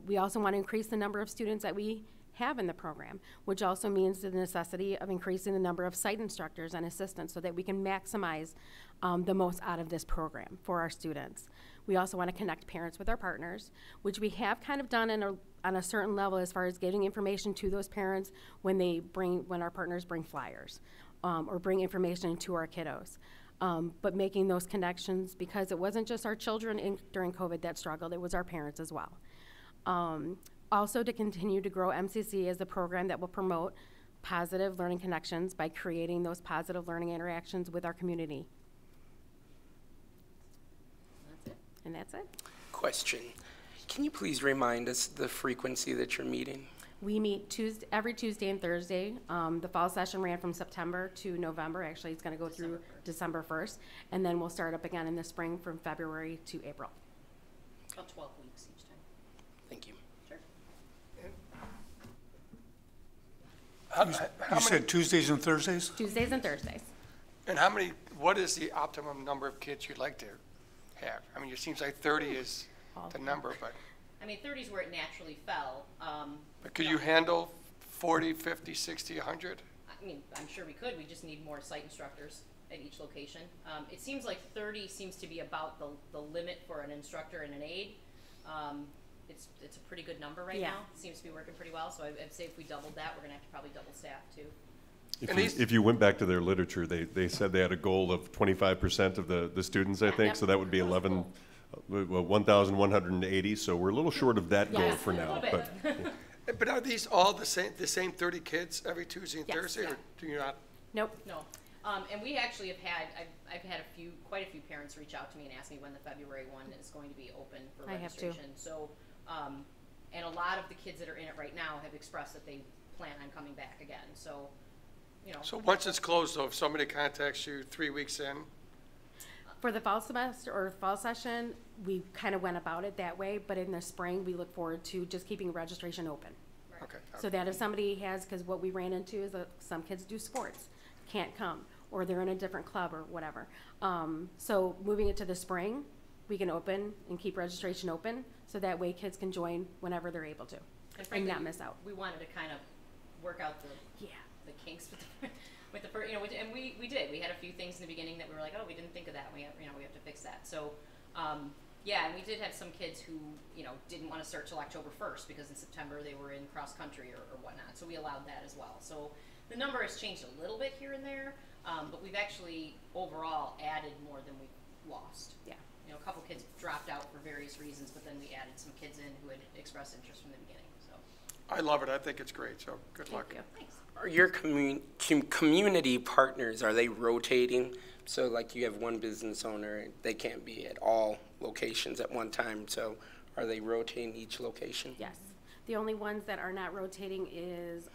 We also want to increase the number of students that we have in the program, which also means the necessity of increasing the number of site instructors and assistants so that we can maximize the most out of this program for our students. We also want to connect parents with our partners, which we have kind of done on a certain level as far as getting information to those parents when our partners bring flyers or bring information to our kiddos. But making those connections, because it wasn't just our children during COVID that struggled, it was our parents as well. Also to continue to grow MCC as a program that will promote positive learning connections by creating those positive learning interactions with our community. That's it. And that's it. Question. Can you please remind us the frequency that you're meeting? We meet every Tuesday and Thursday. The fall session ran from September to November. Actually, it's going to go through December 1st. And then we'll start up again in the spring from February to April. About 12 weeks each time. Thank you. Sure. You said Tuesdays and Thursdays? Tuesdays and Thursdays. And what is the optimum number of kids you'd like to have? I mean, it seems like 30 is the number, but. I mean, 30 is where it naturally fell. But could you handle 40, 50, 60, 100? I mean, I'm sure we could. We just need more site instructors at each location. It seems like 30 seems to be about the limit for an instructor and an aide. It's a pretty good number right now. It seems to be working pretty well. So I'd say if we doubled that, we're gonna have to probably double staff too. If you went back to their literature, they said they had a goal of 25% of the students, I think, so that would be 1,180, so we're a little short of that goal for now. But are these all the same 30 kids every Tuesday and Thursday, or do you not? Nope. No. And we actually have had, I've had quite a few parents reach out to me and ask me when the February one is going to be open for registration. So, and a lot of the kids that are in it right now have expressed that they plan on coming back again. So, you know. So once it's closed, though, if somebody contacts you 3 weeks in? For the fall semester or fall session, we kind of went about it that way, but in the spring, we look forward to just keeping registration open. Okay. So that if somebody has, because what we ran into is that some kids do sports, can't come, or they're in a different club or whatever. So moving it to the spring, we can open and keep registration open, so that way kids can join whenever they're able to, and not miss out. We wanted to kind of work out the kinks with the first, you know, and we did. We had a few things in the beginning that we were like, oh, we didn't think of that. We have to fix that. So, yeah, and we did have some kids who, didn't want to start till October 1st because in September they were in cross country or whatnot. So we allowed that as well. So the number has changed a little bit here and there, but we've actually overall added more than we've lost. Yeah. A couple kids dropped out for various reasons, but then we added some kids in who had expressed interest from the beginning. So I love it. I think it's great. So good luck. Thank you. Thanks. Are your community partners, are they rotating? So like you have one business owner, they can't be at all locations at one time. So are they rotating each location? Yes. The only ones that are not rotating is,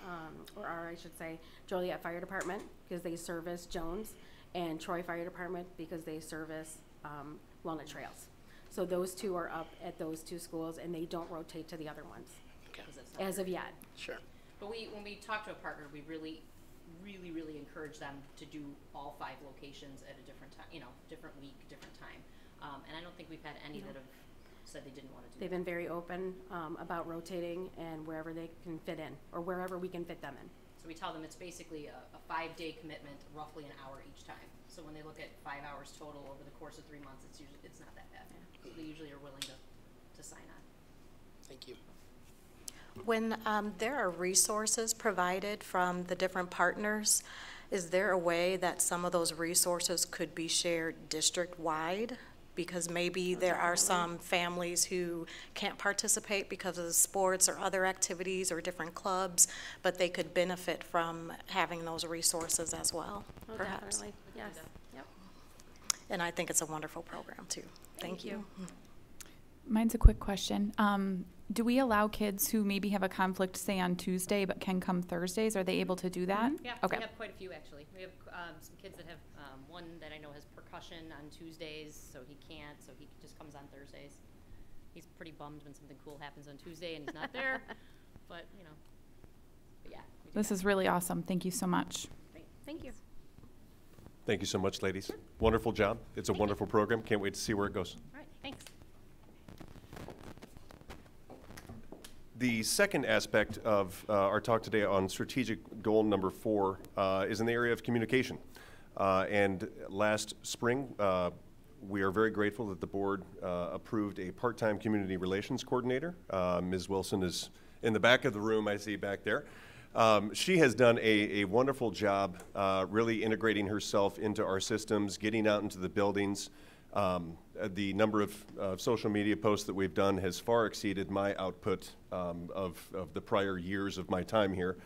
I should say, Joliet Fire Department, because they service Jones, and Troy Fire Department, because they service Walnut Trails. So those two are up at those two schools, and they don't rotate to the other ones. Okay. As of yet. Sure. But when we talk to a partner, we really encourage them to do all 5 locations at a different time, different week, different time. And I don't think we've had any that have said they didn't want to do They've been very open about rotating and wherever they can fit in, or wherever we can fit them in. So we tell them it's basically a 5-day commitment, roughly an hour each time. So when they look at 5 hours total over the course of 3 months, it's not that bad. Yeah. So they usually are willing to sign on. Thank you. When there are resources provided from the different partners, is there a way that some of those resources could be shared district-wide? Because maybe there are some families who can't participate because of sports or other activities or different clubs, but they could benefit from having those resources as well, perhaps. Definitely, yes. Yep. And I think it's a wonderful program, too. Thank you. Mine's a quick question. Do we allow kids who maybe have a conflict, say on Tuesday, but can come Thursdays? Are they able to do that? Yeah, okay. We have quite a few actually. We have some kids that have, one that I know has percussion on Tuesdays, so he can't, so he just comes on Thursdays. He's pretty bummed when something cool happens on Tuesday and he's not there, but yeah. This is really awesome. Thank you so much. Great. Thank you. Thank you so much, ladies. Wonderful job. It's a wonderful program. Can't wait to see where it goes. All right, thanks. The second aspect of our talk today on strategic goal number 4 is in the area of communication. And last spring, we are very grateful that the board approved a part-time community relations coordinator. Ms. Wilson is in the back of the room, I see back there. She has done a wonderful job really integrating herself into our systems, getting out into the buildings. The number of social media posts that we've done has far exceeded my output of the prior years of my time here.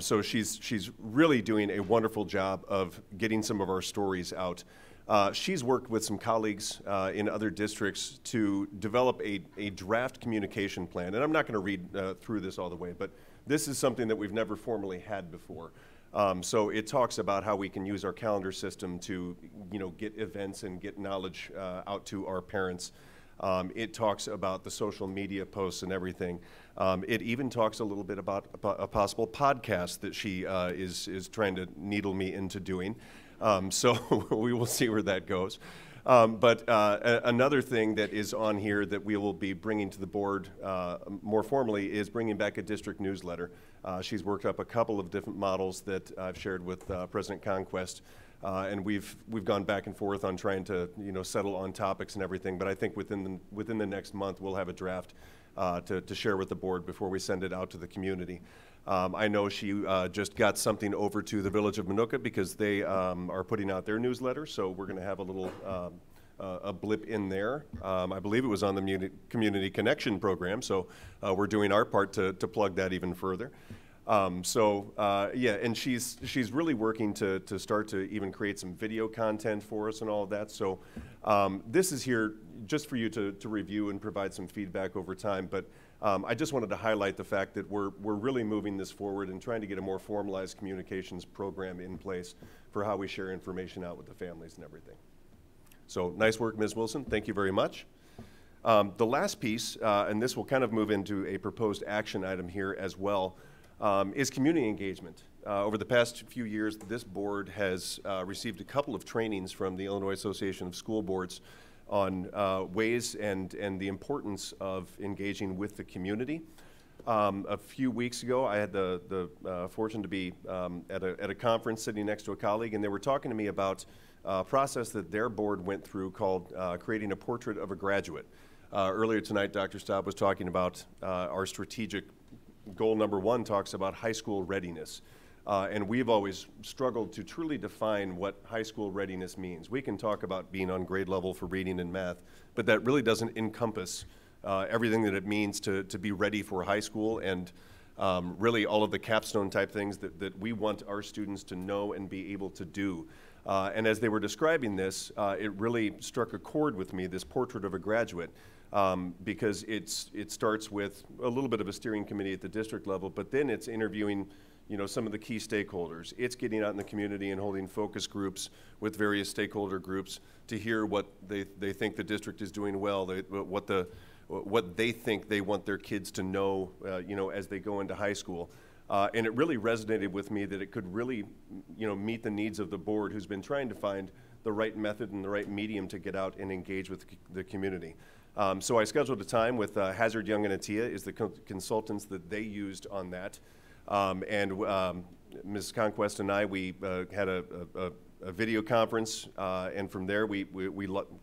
So she's really doing a wonderful job of getting some of our stories out. She's worked with some colleagues in other districts to develop a draft communication plan. And I'm not going to read through this all the way, but this is something that we've never formally had before. So it talks about how we can use our calendar system to, get events and get knowledge out to our parents. It talks about the social media posts and everything. It even talks a little bit about a possible podcast that she is trying to needle me into doing. So we will see where that goes. But another thing that is on here that we will be bringing to the board more formally is bringing back a district newsletter. She's worked up a couple of different models that I've shared with President Conquest, and we've gone back and forth on trying to settle on topics and everything. But I think within the next month we'll have a draft to share with the board before we send it out to the community. I know she just got something over to the Village of Minooka because they are putting out their newsletter, so we're going to have a little a blip in there. I believe it was on the Community Connection program, so we're doing our part to plug that even further. Yeah, and she's really working to start to even create some video content for us and all of that. So this is here just for you to review and provide some feedback over time. But I just wanted to highlight the fact that we're really moving this forward and trying to get a more formalized communications program in place for how we share information out with the families and everything. So nice work, Ms. Wilson. Thank you very much. The last piece, and this will kind of move into a proposed action item here as well, is community engagement. Over the past few years, this board has received a couple of trainings from the Illinois Association of School Boards on ways and the importance of engaging with the community. A few weeks ago, I had the fortune to be at a conference sitting next to a colleague, and they were talking to me about a process that their board went through called creating a portrait of a graduate. Earlier tonight, Dr. Staub was talking about our strategic goal number 1 talks about high school readiness. And we've always struggled to truly define what high school readiness means. We can talk about being on grade level for reading and math, but that really doesn't encompass everything that it means to be ready for high school and really all of the capstone type things that we want our students to know and be able to do. And as they were describing this, it really struck a chord with me, this portrait of a graduate. Because it starts with a little bit of a steering committee at the district level, but then it's interviewing some of the key stakeholders. It's getting out in the community and holding focus groups with various stakeholder groups to hear what they think the district is doing well, what they think they want their kids to know, as they go into high school. And it really resonated with me that it could really, meet the needs of the board who's been trying to find the right method and the right medium to get out and engage with the community. So I scheduled a time with Hazard, Young, and Attia is the consultants that they used on that. And Ms. Conquest and I, we had a video conference, and from there we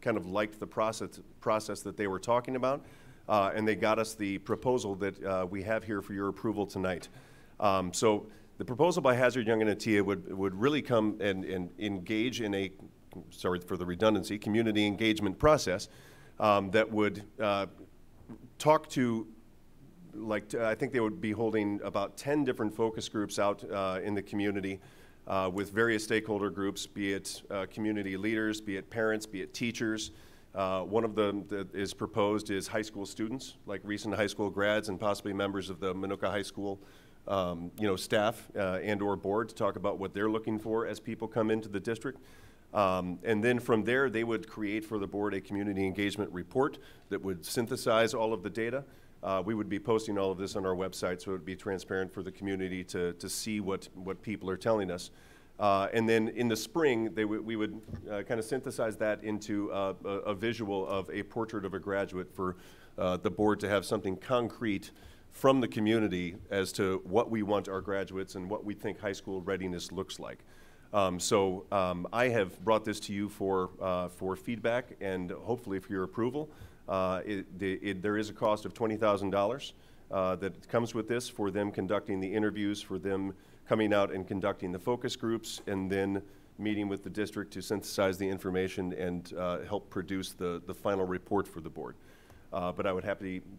kind of liked the process that they were talking about, and they got us the proposal that we have here for your approval tonight. So the proposal by Hazard, Young, and Attia would really come and engage in a, sorry for the redundancy, community engagement process that would talk to, I think they would be holding about 10 different focus groups out in the community with various stakeholder groups, be it community leaders, be it parents, be it teachers. One of them that is proposed is high school students, like recent high school grads and possibly members of the Minooka High School staff and or board to talk about what they're looking for as people come into the district. And then from there, they would create for the board a community engagement report that would synthesize all of the data. We would be posting all of this on our website, so it would be transparent for the community to see what people are telling us. And then in the spring, we would kind of synthesize that into a visual of a portrait of a graduate for the board to have something concrete from the community as to what we want our graduates and what we think high school readiness looks like. So I have brought this to you for feedback and hopefully for your approval. There is a cost of $20,000 that comes with this for them conducting the interviews, for them coming out and conducting the focus groups, and then meeting with the district to synthesize the information and help produce the final report for the board. But I would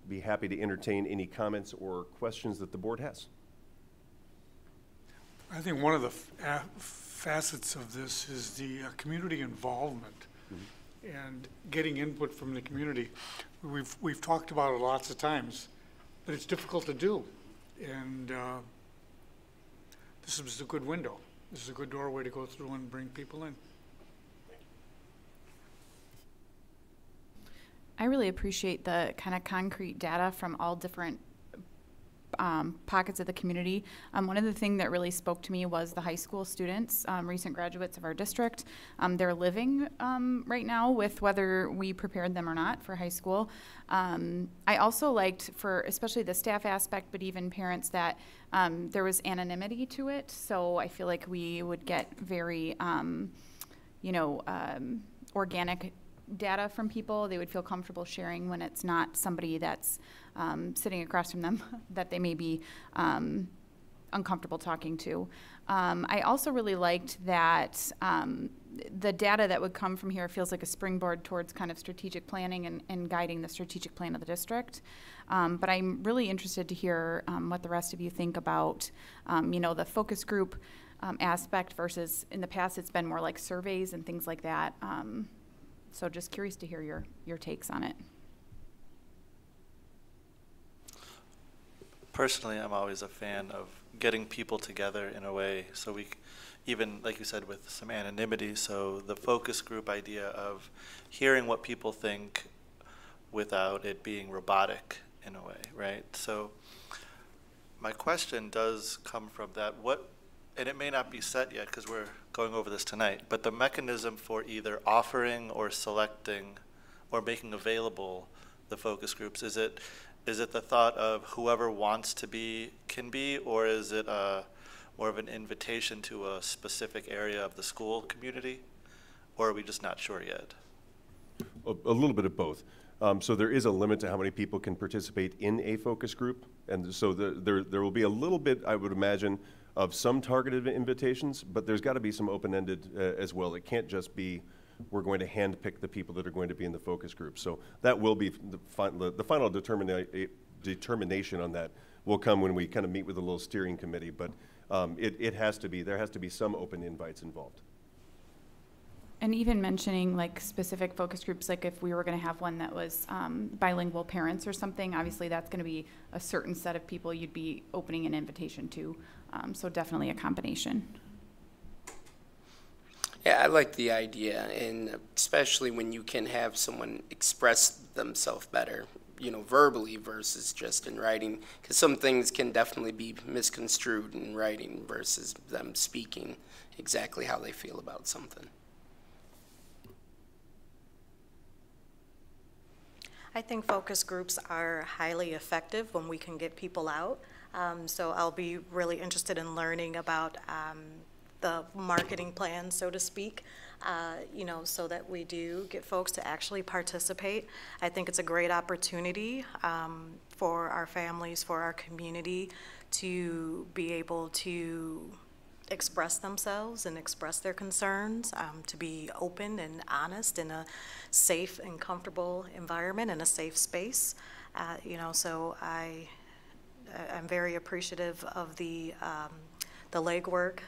be happy to entertain any comments or questions that the board has. I think one of the facets of this is the community involvement and getting input from the community. We've talked about it lots of times, but it's difficult to do. And this is a good window. This is a good doorway to go through and bring people in. I really appreciate the kind of concrete data from all different pockets of the community. One of the things that really spoke to me was the high school students, recent graduates of our district. They're living right now with whether we prepared them or not for high school. I also liked, for especially the staff aspect, but even parents, that there was anonymity to it. So I feel like we would get very, organic data from people. They would feel comfortable sharing when it's not somebody that's sitting across from them that they may be uncomfortable talking to. I also really liked that the data that would come from here feels like a springboard towards kind of strategic planning and guiding the strategic plan of the district. But I'm really interested to hear what the rest of you think about, the focus group aspect versus in the past it's been more like surveys and things like that. So just curious to hear your takes on it. Personally, I'm always a fan of getting people together in a way so we, even like you said, with some anonymity, so the focus group idea of hearing what people think without it being robotic in a way, right? So my question does come from that. And it may not be set yet because we're going over this tonight, but the mechanism for either offering or selecting or making available the focus groups, is it the thought of whoever wants to be can be, or is it more of an invitation to a specific area of the school community, or are we just not sure yet? A little bit of both. So there is a limit to how many people can participate in a focus group, and so there will be a little bit, I would imagine, of some targeted invitations, but there's got to be some open-ended as well. It can't just be we're going to handpick the people that are going to be in the focus group. So that will be the final determination on that will come when we kind of meet with a little steering committee. But there has to be some open invites involved. And even mentioning like specific focus groups, like if we were going to have one that was bilingual parents or something, obviously that's going to be a certain set of people you'd be opening an invitation to. So definitely a combination. Yeah, I like the idea, and especially when you can have someone express themselves better, verbally versus just in writing, because some things can definitely be misconstrued in writing versus them speaking exactly how they feel about something. I think focus groups are highly effective when we can get people out. So I'll be really interested in learning about the marketing plan, so to speak, so that we do get folks to actually participate. I think it's a great opportunity for our families, for our community, to be able to express themselves and express their concerns, to be open and honest in a safe and comfortable environment, in a safe space. So I'm very appreciative of the legwork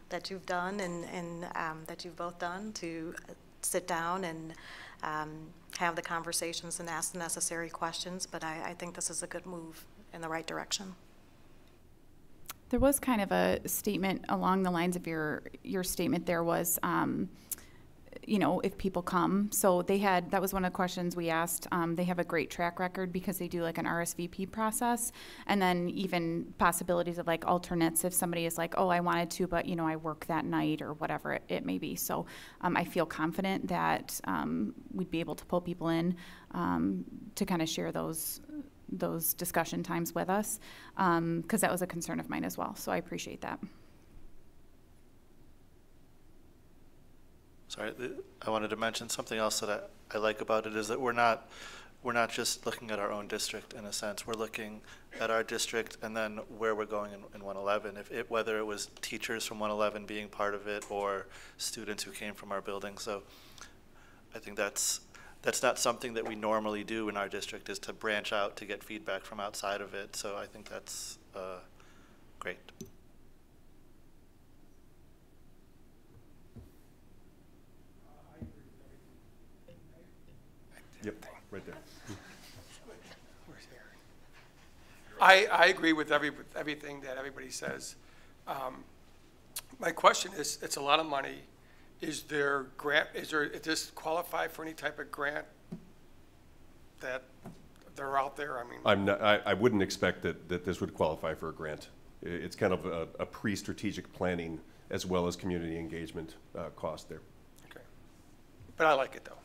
that you've done and that you've both done to sit down and have the conversations and ask the necessary questions. But I think this is a good move in the right direction. There was kind of a statement along the lines of your statement there was, if people come. So that was one of the questions we asked. They have a great track record because they do like an RSVP process, and then even possibilities of like alternates if somebody is like, oh, I wanted to, but I work that night or whatever it may be. So I feel confident that we'd be able to pull people in to kind of share those discussion times with us, because that was a concern of mine as well. So I appreciate that. Sorry, I wanted to mention something else that I like about it is that we're not just looking at our own district in a sense. We're looking at our district and then where we're going in 111. Whether it was teachers from 111 being part of it or students who came from our building. So I think that's not something that we normally do in our district, is to branch out to get feedback from outside of it. So I think that's great. Yep, right there. Where's Aaron? I agree with everything that everybody says. My question is, it's a lot of money. Is this qualify for any type of grant that they're out there? I mean, I wouldn't expect that this would qualify for a grant. It's kind of a pre-strategic planning as well as community engagement cost there. okay. But I like it, though.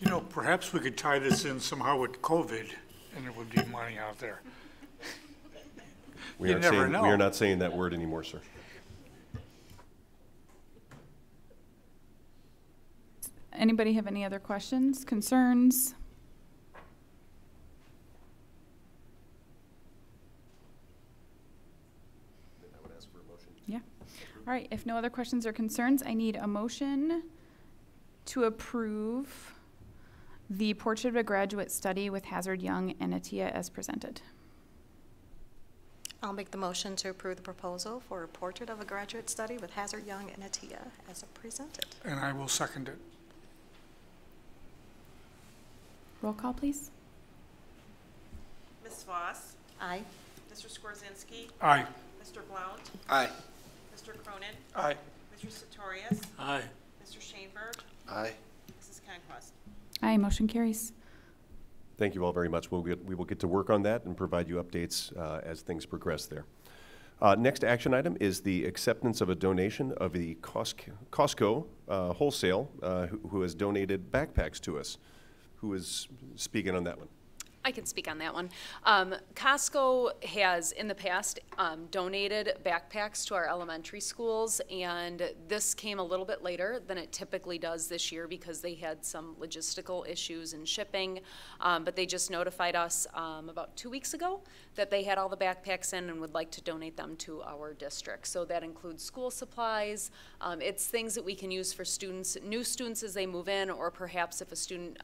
You know, perhaps we could tie this in somehow with COVID, and there would be money out there. You never know. We are not saying that word anymore, sir. Anybody have any other questions, concerns? I would ask for a motion. Yeah. All right, if no other questions or concerns, I need a motion to approve the Portrait of a Graduate Study with Hazard Young and Atia as presented. I'll make the motion to approve the proposal for a Portrait of a Graduate Study with Hazard Young and Atia as presented. And I will second it. Roll call, please. Ms. Voss, Aye. Mr. Skorzynski, Aye. Mr. Blount, Aye. Mr. Cronin, Aye. Mr. Sartorius, Aye. Mr. Shaneberg, Aye. Mrs. Conquest. Aye, motion carries. Thank you all very much. We will get to work on that and provide you updates as things progress there. Next action item is the acceptance of a donation of the Costco wholesale who has donated backpacks to us. Who is speaking on that one? I can speak on that one. Costco has in the past donated backpacks to our elementary schools, and this came a little bit later than it typically does this year because they had some logistical issues in shipping, but they just notified us about 2 weeks ago that they had all the backpacks in and would like to donate them to our district. So that includes school supplies. It's things that we can use for students, new students as they move in, or perhaps if a student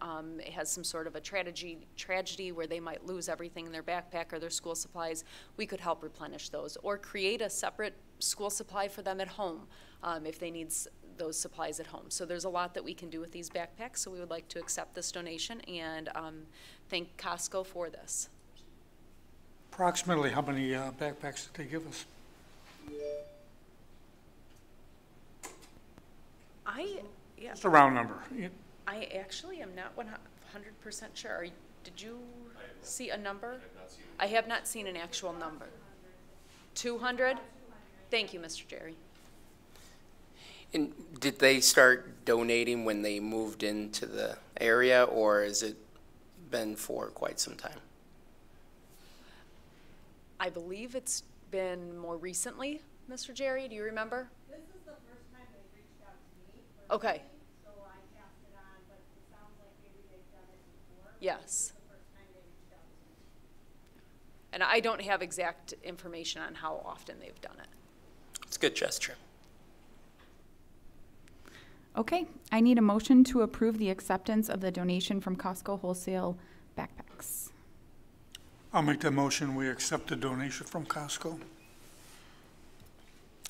has some sort of a tragedy where they might lose everything in their backpack or their school supplies, we could help replenish those or create a separate school supply for them at home if they need those supplies at home. So there's a lot that we can do with these backpacks, so we would like to accept this donation and thank Costco for this. Approximately how many backpacks did they give us? Just a round number. I actually am not 100% sure. Did you see a number? I have not seen an actual number. 200? Thank you, Mr. Jerry. And did they start donating when they moved into the area, or has it been for quite some time? I believe it's been more recently, Mr. Jerry. Do you remember? This is the first time they've reached out to me. Okay. So I passed it on, but it sounds like maybe they've done it before. Yes. This is the first time they reached out to me. And I don't have exact information on how often they've done it. It's a good gesture. Okay, I need a motion to approve the acceptance of the donation from Costco Wholesale backpacks. I'll make the motion. We accept the donation from Costco.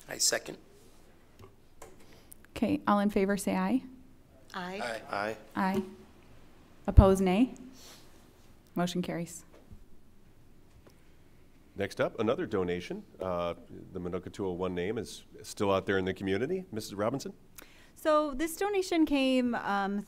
I second. Okay, all in favor say aye. Aye. Aye. Aye. Aye. Opposed, nay. Motion carries. Next up, another donation. The Minooka 201 name is still out there in the community. Mrs. Robinson? So this donation came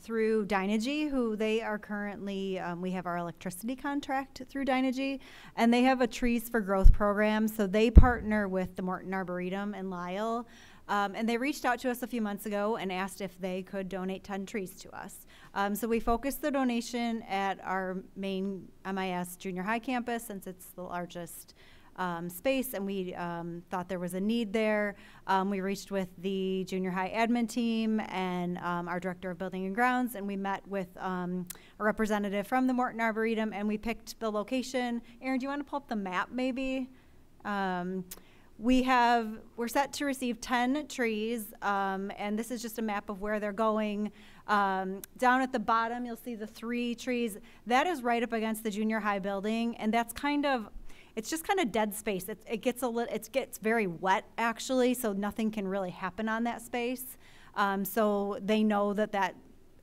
through Dynegy, who they are currently, we have our electricity contract through Dynegy, and they have a Trees for Growth program. So they partner with the Morton Arboretum in Lisle, and they reached out to us a few months ago and asked if they could donate 10 trees to us. So we focused the donation at our main MIS junior high campus, since it's the largest space, and we thought there was a need there. We reached with the junior high admin team and our director of building and grounds, and we met with a representative from the Morton Arboretum, and we picked the location. Aaron, do you want to pull up the map maybe? We're set to receive 10 trees, and this is just a map of where they're going. Down at the bottom, you'll see the 3 trees. That is right up against the junior high building, and that's it's just kind of dead space. It gets very wet actually, so nothing can really happen on that space. So they know that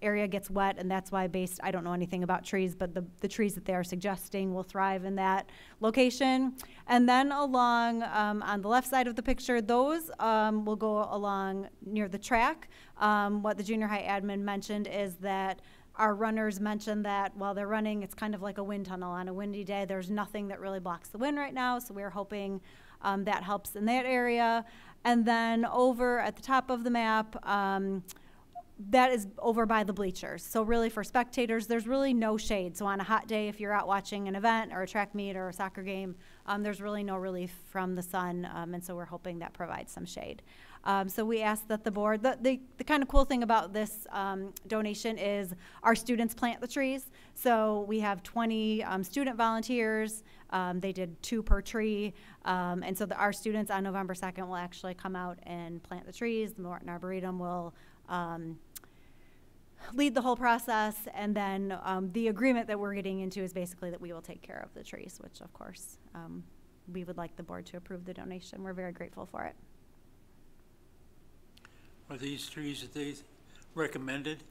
area gets wet, and that's why I don't know anything about trees, but the trees that they are suggesting will thrive in that location. And then along on the left side of the picture, those will go along near the track. What the junior high admin mentioned is that our runners mentioned that while they're running, it's kind of like a wind tunnel. On a windy day, there's nothing that really blocks the wind right now, so we're hoping that helps in that area. And then over at the top of the map, that is over by the bleachers. So really for spectators, there's really no shade. So on a hot day, if you're out watching an event or a track meet or a soccer game, there's really no relief from the sun. And so we're hoping that provides some shade. So we asked that the board, the kind of cool thing about this donation is our students plant the trees. So we have 20 student volunteers. They did 2 per tree. And so our students on November 2nd will actually come out and plant the trees. The Morton Arboretum will lead the whole process, and then the agreement that we're getting into is basically that we will take care of the trees, which of course we would like the board to approve the donation. We're very grateful for it. Are these trees that they recommended?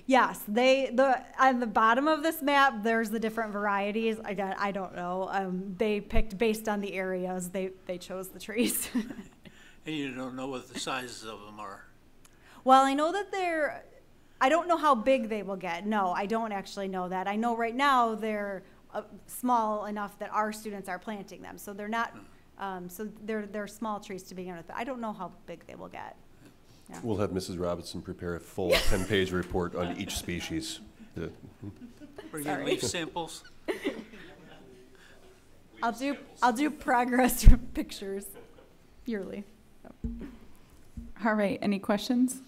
Yes, on the bottom of this map, there's the different varieties. Again, I don't know. They picked based on the areas. They chose the trees. And you don't know what the sizes of them are? Well, I know that I don't know how big they will get. No, I don't actually know that. I know right now they're small enough that our students are planting them. So they're not, so they're small trees to begin with, but I don't know how big they will get. Yeah. We'll have Mrs. Robinson prepare a full 10-page report on each species. Bring in leaf samples? I'll do progress pictures yearly. All right, any questions?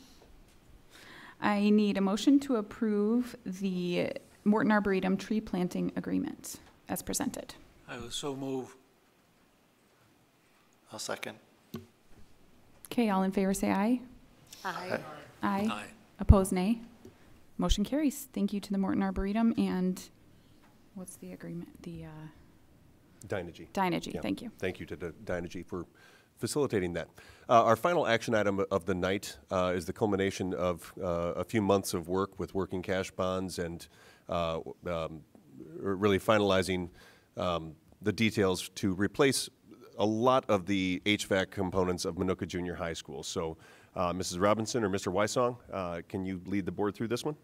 I need a motion to approve the Morton Arboretum tree planting agreement as presented. I will so move. I'll second. Okay, all in favor say aye. Aye. Aye. Aye. Opposed, nay. Motion carries. Thank you to the Morton Arboretum and what's the agreement? The Dynegy. Dynegy, Yeah. thank you. Thank you to the Dynegy for facilitating that. Our final action item of the night is the culmination of a few months of work with working cash bonds and really finalizing the details to replace a lot of the HVAC components of Minooka Junior High School. So Mrs. Robinson or Mr. Wysong, can you lead the board through this one?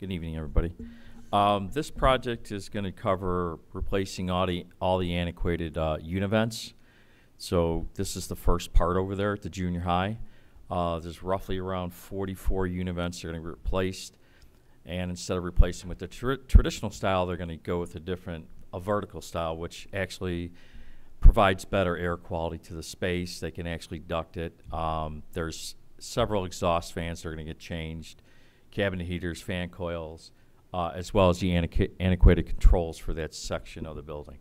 Good evening, everybody. This project is going to cover replacing all the antiquated univents. So this is the first part over there at the junior high. There's roughly around 44 univents that are going to be replaced. And instead of replacing with the traditional style, they're going to go with a vertical style, which actually provides better air quality to the space. They can actually duct it. There's several exhaust fans that are going to get changed, cabinet heaters, fan coils, as well as the antiquated controls for that section of the building.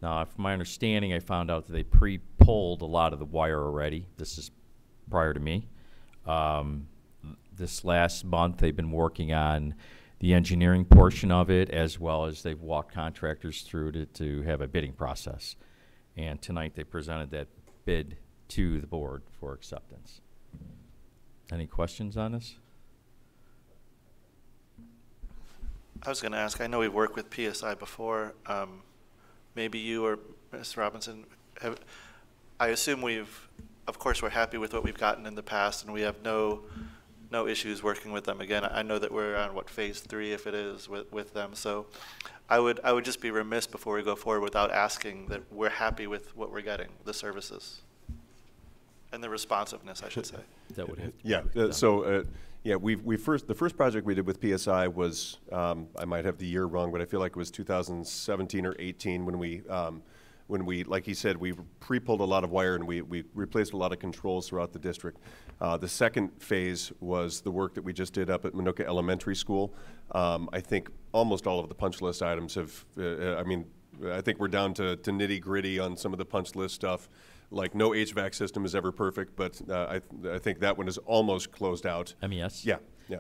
Now, from my understanding, I found out that they pre-pulled a lot of the wire already. This is prior to me. This last month, they've been working on the engineering portion of it, as well as they've walked contractors through to have a bidding process. And tonight, they presented that bid to the board for acceptance. Any questions on this? I was going to ask, I know we've worked with PSI before. Maybe you or Ms. Robinson, I assume of course, we're happy with what we've gotten in the past, and we have no issues working with them again. I know that we're on, phase 3, if it is, with them. So I would just be remiss before we go forward without asking that we're happy with what we're getting, the services, and the responsiveness, I should say. That would have to Yeah, the first project we did with PSI was, I might have the year wrong, but I feel like it was 2017 or 18 when we, like he said, we pre-pulled a lot of wire and we replaced a lot of controls throughout the district. The second phase was the work that we just did up at Minooka Elementary School. I think almost all of the punch list items have, I think we're down to nitty gritty on some of the punch list stuff. Like no HVAC system is ever perfect, but I think that one is almost closed out. MES? Yeah.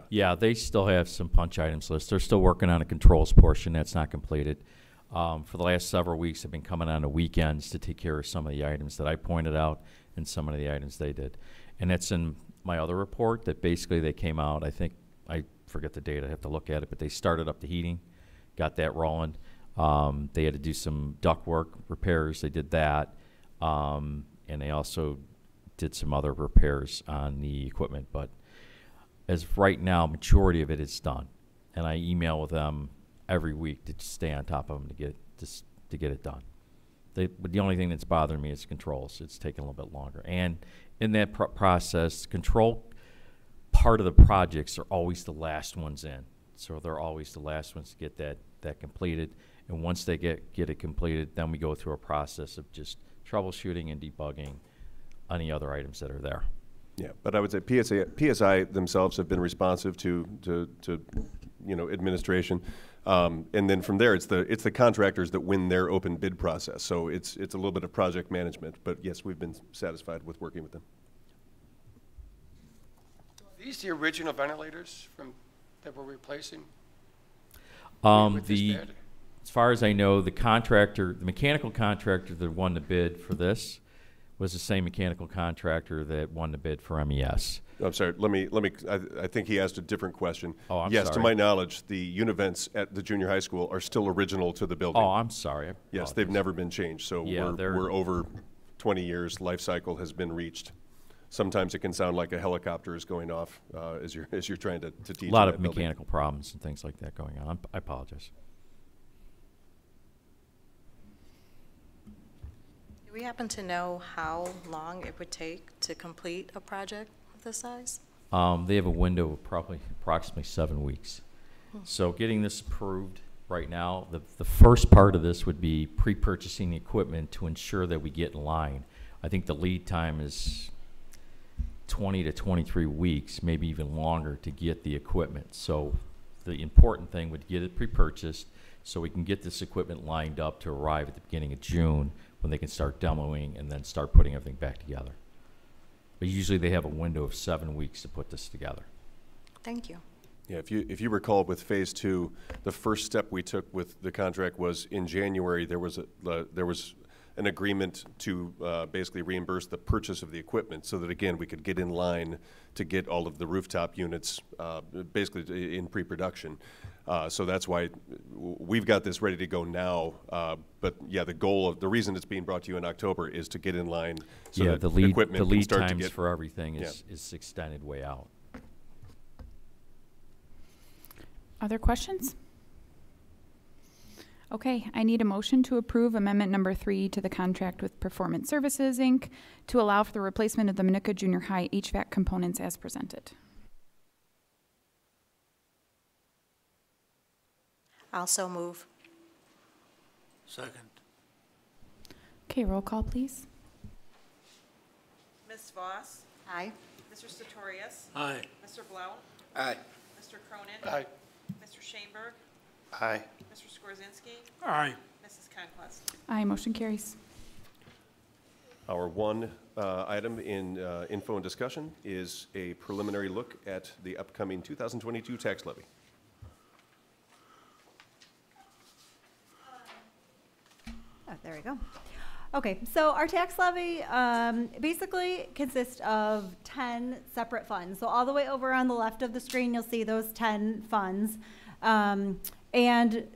Yeah, they still have some punch items list. They're still working on a controls portion that's not completed. For the last several weeks, I've been coming on the weekends to take care of some of the items that I pointed out and some of the items they did. And that's in my other report that basically they came out, I think, I forget the date, I have to look at it, but they started up the heating, got that rolling. They had to do some ductwork repairs, they did that. And they also did some other repairs on the equipment, but as of right now, majority of it is done. And I email with them every week to just stay on top of them to get it done. But the only thing that's bothering me is controls. It's taking a little bit longer. And in that process, control part of the projects are always the last ones in. So they're always the last ones to get that completed. And once they get it completed, then we go through a process of just troubleshooting and debugging any other items that are there. Yeah, but I would say PSI themselves have been responsive to administration, and then from there it's the contractors that win their open bid process. So it's a little bit of project management, but yes, we've been satisfied with working with them. Are these the original ventilators that we're replacing? As far as I know, the mechanical contractor that won the bid for this was the same mechanical contractor that won the bid for MES. I'm sorry, I think he asked a different question. Oh, I'm yes, sorry. to my knowledge, the univents at the junior high school are still original to the building. Oh, I'm sorry. Yes, they've never been changed, so Yeah, we're over 20 years, life cycle has been reached. Sometimes it can sound like a helicopter is going off as you're trying to teach. A lot of in that building. mechanical problems and things like that going on. I apologize. Do we happen to know how long it would take to complete a project of this size? They have a window of approximately 7 weeks. So getting this approved right now, the first part of this would be pre-purchasing the equipment to ensure that we get in line. I think the lead time is 20 to 23 weeks, maybe even longer, to get the equipment. So the important thing would get it pre-purchased so we can get this equipment lined up to arrive at the beginning of June when they can start demoing and then start putting everything back together. But usually they have a window of 7 weeks to put this together. Thank you. Yeah, if you recall with phase 2, the first step we took with the contract was in January there was an agreement to basically reimburse the purchase of the equipment so that, again, we could get in line to get all of the rooftop units basically in pre-production. So that's why we've got this ready to go now. But yeah, the reason it's being brought to you in October is to get in line so that the lead equipment can start times to get, for everything is extended way out. Other questions? Okay, I need a motion to approve amendment number 3 to the contract with Performance Services, Inc. to allow for the replacement of the Minooka Junior High HVAC components as presented. Also move. Second. Okay, roll call, please. Ms. Voss? Aye. Mr. Sartorius? Aye. Mr. Blount? Aye. Mr. Cronin? Aye. Mr. Schoenberg? Aye. Mr. Skorzynski? Aye. Mrs. Conquest? Aye, motion carries. Our one item in info and discussion is a preliminary look at the upcoming 2022 tax levy. Oh, there we go. Okay, so our tax levy basically consists of 10 separate funds. So all the way over on the left of the screen, you'll see those 10 funds. And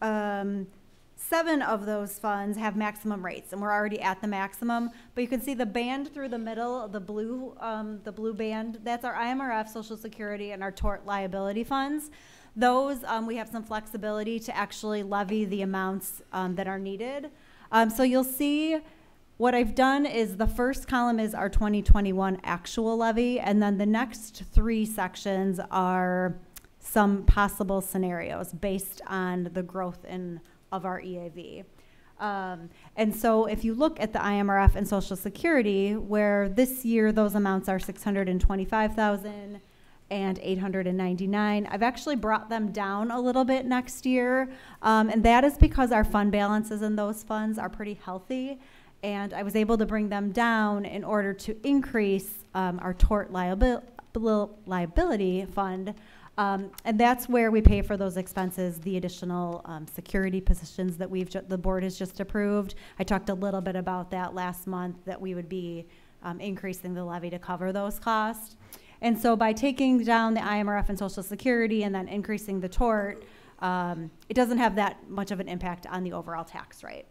7 of those funds have maximum rates, and we're already at the maximum. But you can see the band through the middle, the blue band, that's our IMRF, Social Security, and our tort liability funds. Those, we have some flexibility to actually levy the amounts that are needed. So you'll see what I've done is the first column is our 2021 actual levy, and then the next 3 sections are some possible scenarios based on the growth of our EAV. And so if you look at the IMRF and Social Security, where this year those amounts are $625,000 and $899. I've actually brought them down a little bit next year, and that is because our fund balances in those funds are pretty healthy, and I was able to bring them down in order to increase our tort liability fund, and that's where we pay for those expenses, the additional security positions that the board has just approved. I talked a little bit about that last month, that we would be increasing the levy to cover those costs. And so by taking down the IMRF and Social Security and then increasing the tort, it doesn't have that much of an impact on the overall tax rate.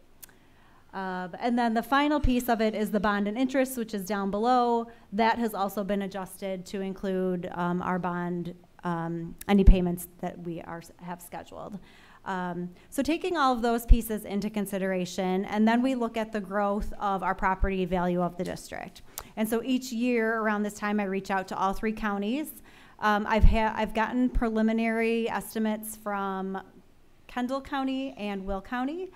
And then the final piece of it is the bond and interest, which is down below. That has also been adjusted to include our bond, any payments that we have scheduled. So taking all of those pieces into consideration, and then we look at the growth of our property value of the district. And so each year around this time, I reach out to all 3 counties. I've gotten preliminary estimates from Kendall County and Will County.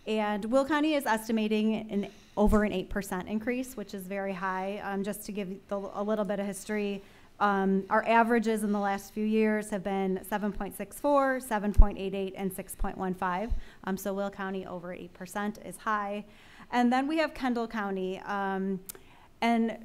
And Will County is estimating over an 8% increase, which is very high. Just to give a little bit of history, our averages in the last few years have been 7.64, 7.88, and 6.15. So Will County over 8% is high. And then we have Kendall County. And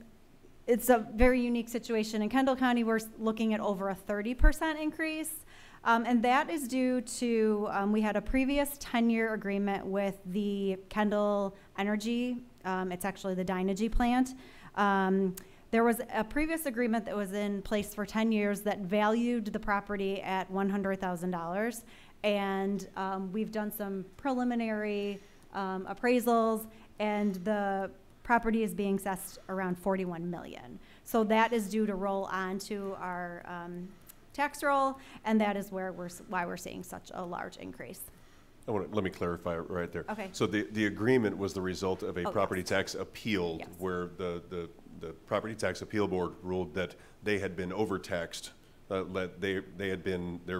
it's a very unique situation. In Kendall County, we're looking at over a 30% increase. And that is due to, we had a previous 10-year agreement with the Kendall Energy. It's actually the Dynegy plant. There was a previous agreement that was in place for 10 years that valued the property at $100,000. And we've done some preliminary appraisals, and the property is being assessed around $41 million. So that is due to roll onto our tax roll, and that is why we're seeing such a large increase. Let me clarify right there. Okay. So the agreement was the result of a property yes. tax appeal, Yes. where the Property Tax Appeal Board ruled that they had been overtaxed, their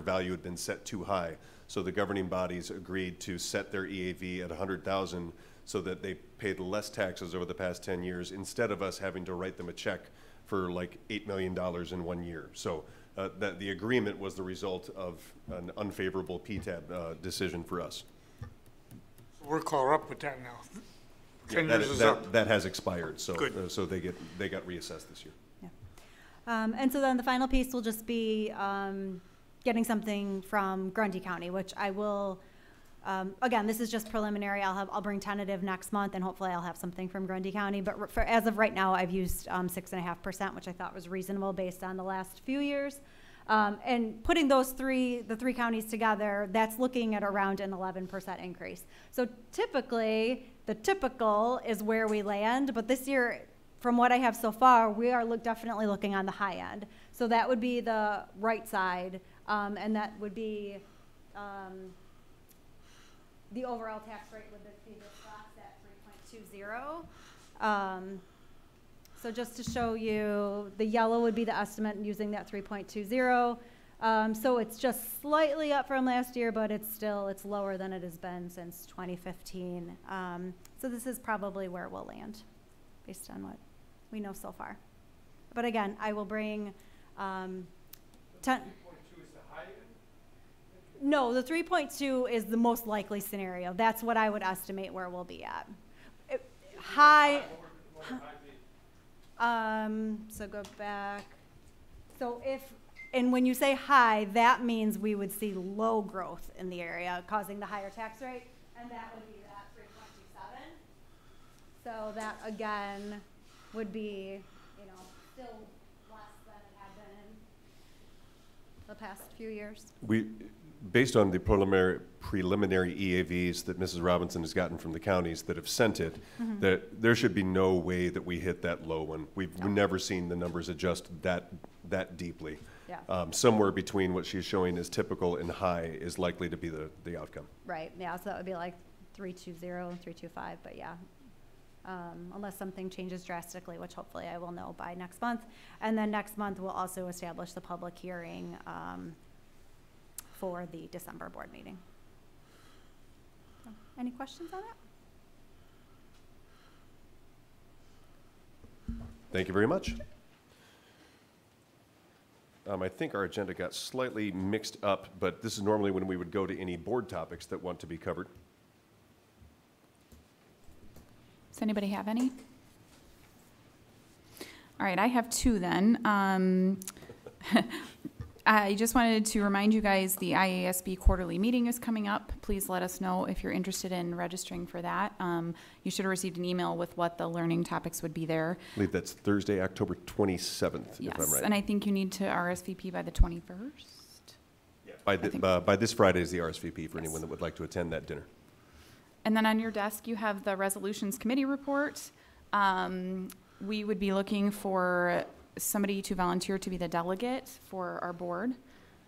value had been set too high. So the governing bodies agreed to set their EAV at 100,000 so that they paid less taxes over the past 10 years, instead of us having to write them a check for like $8 million in 1 year. So that the agreement was the result of an unfavorable PTAB decision for us. So we're caught up with that now. Yeah, 10 years is up. that has expired, so Good. so they got reassessed this year. Yeah. And so then the final piece will just be getting something from Grundy County, which I will. Again, this is just preliminary. I'll bring tentative next month, and hopefully I'll have something from Grundy County. But as of right now, I've used 6.5%, which I thought was reasonable based on the last few years. And putting the three counties together, that's looking at around an 11% increase. So typically, the typical is where we land. But this year, from what I have so far, we are definitely looking on the high end. So that would be the right side, and that would be. The overall tax rate would be this at 3.20. So just to show you, the yellow would be the estimate using that 3.20. So it's just slightly up from last year, but it's lower than it has been since 2015. So this is probably where we'll land based on what we know so far. But again, I will bring 10. No, the 3.2 is the most likely scenario. That's what I would estimate where we'll be at. High. So go back. So and when you say high, that means we would see low growth in the area, causing the higher tax rate, and that would be that 3.27. So that again would be, still less than it had been in the past few years. Based on the preliminary EAVs that Mrs. Robinson has gotten from the counties that have sent it, that there should be no way that we hit that low one. We've never seen the numbers adjust that deeply. Yeah. Somewhere between what she's showing as typical and high is likely to be the outcome. Right. Yeah. So that would be like 3.20 and 3.25. But yeah, unless something changes drastically, which hopefully I will know by next month. And then next month we'll also establish the public hearing. For the December board meeting. So, any questions on that? Thank you very much. I think our agenda got slightly mixed up, but this is normally when we would go to any board topics that want to be covered. Does anybody have any? All right, I have 2 then. I just wanted to remind you guys the IASB quarterly meeting is coming up. Please let us know if you're interested in registering for that. You should have received an email with what the learning topics would be there. I believe that's Thursday, October 27th, yes, if I'm right. And I think you need to RSVP by the 21st. Yeah. By this Friday is the RSVP for anyone that would like to attend that dinner. And then on your desk, you have the resolutions committee report. We would be looking for somebody to volunteer to be the delegate for our board.